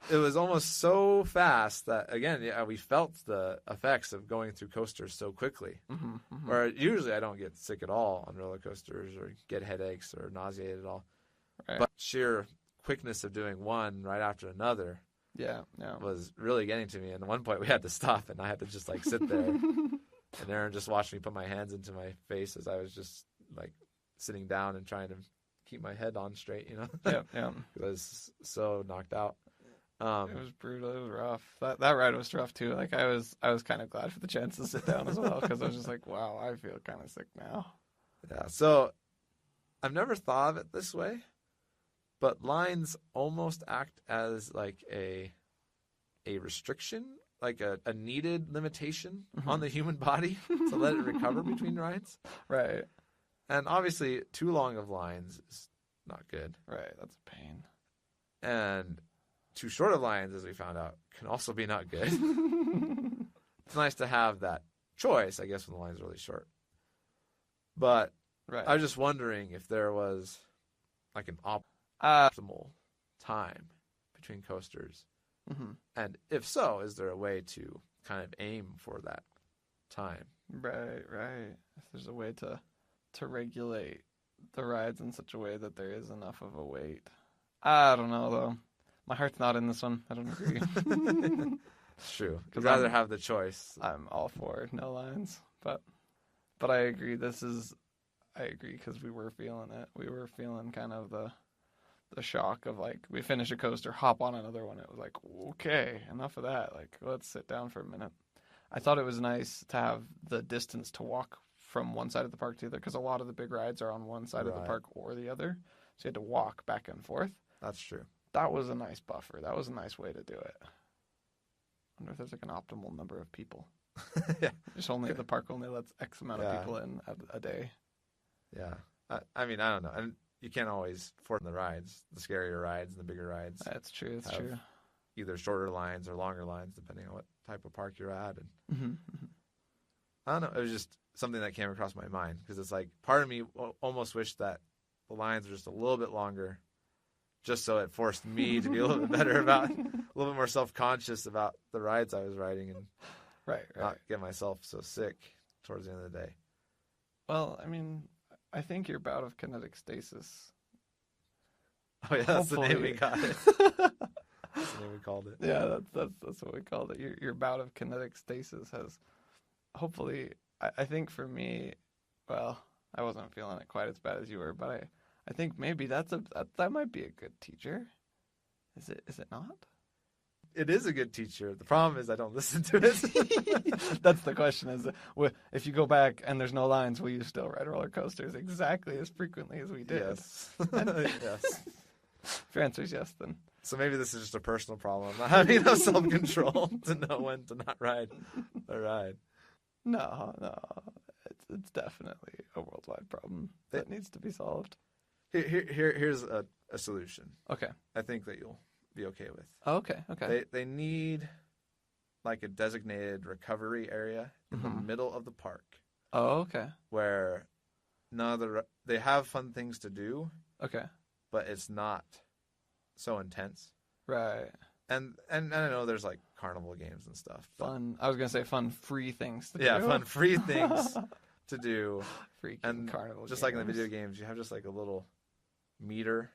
it was almost so fast that, again, yeah, we felt the effects of going through coasters so quickly. Mm-hmm, mm-hmm. Where usually I don't get sick at all on roller coasters or get headaches or nauseated at all. Right. But sheer quickness of doing one right after another Yeah. was really getting to me. And at one point we had to stop, and I had to just like sit there. And Aaron just watched me put my hands into my face as I was just like sitting down and trying to keep my head on straight, you know? Yeah. I was so knocked out. It was brutal. It was rough. That ride was rough too. Like I was kind of glad for the chance to sit down as well, because I was just like, wow, I feel kind of sick now. Yeah. So I've never thought of it this way, but lines almost act as like a restriction, like a needed limitation on the human body to let it recover between rides. Right. And obviously, too long of lines is not good. Right. That's a pain. And too short of lines, as we found out, can also be not good. It's nice to have that choice, I guess, when the line's really short. But Right. I was just wondering if there was like an optimal time between coasters. Mm-hmm. And if so, is there a way to kind of aim for that time? Right. If there's a way to regulate the rides in such a way that there is enough of a wait. I don't know, though. My heart's not in this one. I don't agree. It's true. I'd 'Cause rather have the choice. I'm all for no lines. But I agree. I agree, because we were feeling it. We were feeling kind of the shock of, like, we finish a coaster, hop on another one. It was like, okay, enough of that. Like, let's sit down for a minute. I thought it was nice to have the distance to walk from one side of the park to the other, because a lot of the big rides are on one side of the Right. park or the other. So you had to walk back and forth. That's true. That was a nice buffer. That was a nice way to do it. I wonder if there's like an optimal number of people. Yeah. Just only the park only lets X amount of Yeah. people in a day. Yeah. I mean, I don't know. And you can't always afford the rides, the scarier rides and the bigger rides. That's true. It's have true. Either shorter lines or longer lines, depending on what type of park you're at. And Mm-hmm. I don't know. It was just something that came across my mind, because it's like part of me almost wished that the lines were just a little bit longer, just so it forced me to be a little bit better about, a little bit more self-conscious about the rides I was riding, and Right. not get myself so sick towards the end of the day. Well, I mean, I think your bout of kinetic stasis. Oh yeah, that's the name we Hopefully. got it. That's the name we called it. Yeah, that's what we called it. Your bout of kinetic stasis has, hopefully, I think for me, well, I wasn't feeling it quite as bad as you were, but I think maybe that might be a good teacher. Is it not? It is a good teacher. The problem is I don't listen to it. That's the question. Is if you go back and there's no lines, will you still ride roller coasters exactly as frequently as we did? Yes. Yes. If your answer is yes, then So maybe this is just a personal problem. Not having enough self-control to know when to not ride a ride. no, it's definitely a worldwide problem that needs to be solved. Here's a solution. Okay. I think that you'll be okay with. Okay. They need like a designated recovery area in the middle of the park Oh, okay. where they have fun things to do, Okay. but it's not so intense. Right. And I know there's like carnival games and stuff. But Fun. I was gonna say fun, free things to do. yeah, fun free things to do. Freaking And carnival. just like in the games. video games, you have just like a little meter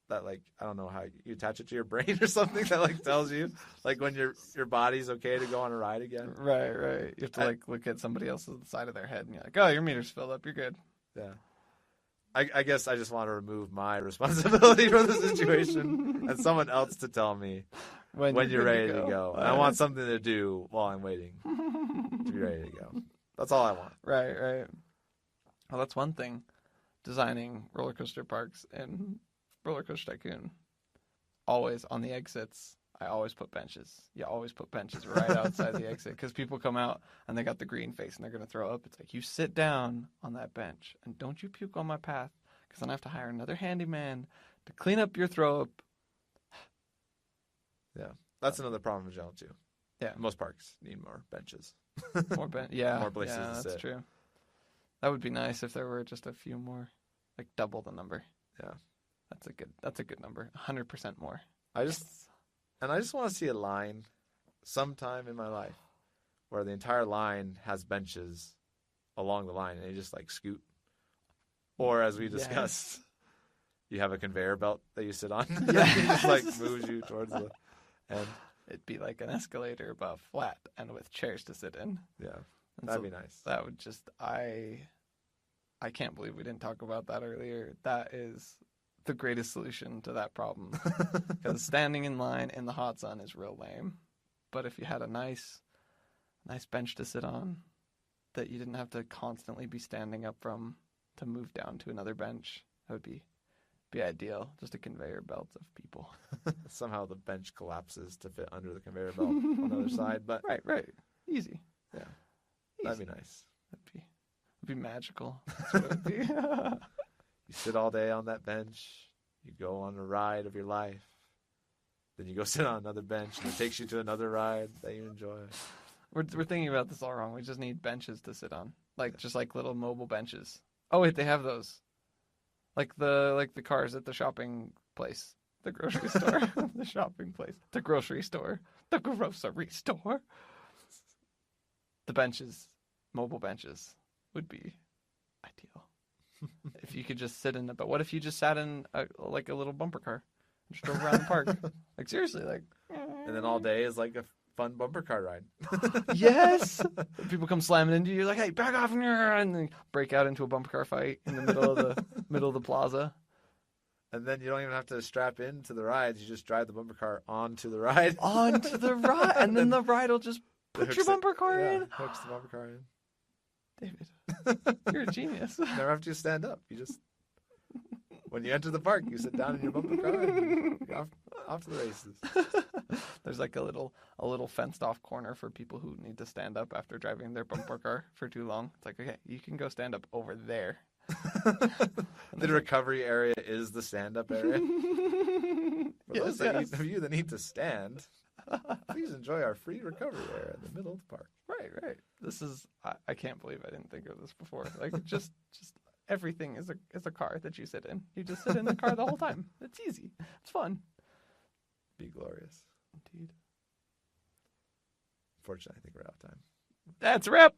that, like, I don't know how you attach it to your brain or something that like tells you like when your body's okay to go on a ride again. Right. You have to like look at somebody else's side of their head and you're like, oh, your meter's filled up. You're good. Yeah. I guess I just want to remove my responsibility for the situation and someone else to tell me when you're ready to go. And I want something to do while I'm waiting to be ready to go. That's all I want. Right. Well, that's one thing. Designing roller coaster parks in Roller Coaster Tycoon. Always on the exits, I always put benches. You always put benches right outside the exit, because people come out and they got the green face and they're going to throw up. It's like, you sit down on that bench and don't you puke on my path, because then I have to hire another handyman to clean up your throw up. Yeah. That's another problem in general, too. Yeah. Most parks need more benches. More yeah, More places to that's sit. true. That would be nice if there were just a few more, like double the number. Yeah. That's a good number. 100% more. I just And I just want to see a line sometime in my life where the entire line has benches along the line and you just like scoot. Or as we discussed, you have a conveyor belt that you sit on. Yes. It just like moves you towards the end. It'd be like an escalator, but flat and with chairs to sit in. Yeah, And that'd so be nice. That would just, I can't believe we didn't talk about that earlier. That is the greatest solution to that problem. Because standing in line in the hot sun is real lame. But if you had a nice bench to sit on that you didn't have to constantly be standing up from to move down to another bench, that would be ideal. Just a conveyor belt of people. Somehow the bench collapses to fit under the conveyor belt on the other side. But Right. Easy. yeah, Easy. that'd be nice. It'd be magical. That's what it would be. You sit all day on that bench. You go on a ride of your life. Then you go sit on another bench, and it takes you to another ride that you enjoy. We're thinking about this all wrong. We just need benches to sit on, just like little mobile benches. Oh wait, they have those, like the cars at the shopping place, the grocery store, the shopping place, the grocery store, the grocery store. The benches, mobile benches, would be ideal. If you could just sit in it. But what if you just sat in a little bumper car and just drove around the park? Like seriously, like. And then all day is like a fun bumper car ride. Yes. People come slamming into you. You're like, hey, back off, and then break out into a bumper car fight in the middle of the plaza. And then you don't even have to strap into the rides. You just drive the bumper car onto the ride. Onto the ride, and then the ride will just put your bumper car in. Hooks the bumper car in. David, you're a genius. Never have to stand up. You just, when you enter the park, you sit down in your bumper car and you're off to the races. There's like a little fenced off corner for people who need to stand up after driving their bumper car for too long. It's like, okay, you can go stand up over there. The recovery area is the stand-up area. For those of you that need to stand, please enjoy our free recovery area in the middle of the park. Right. This is, I can't believe I didn't think of this before. Like just everything is a car that you sit in. You just sit in the car the whole time. It's easy. It's fun. Be glorious. Indeed. Unfortunately, I think we're out of time. That's a wrap.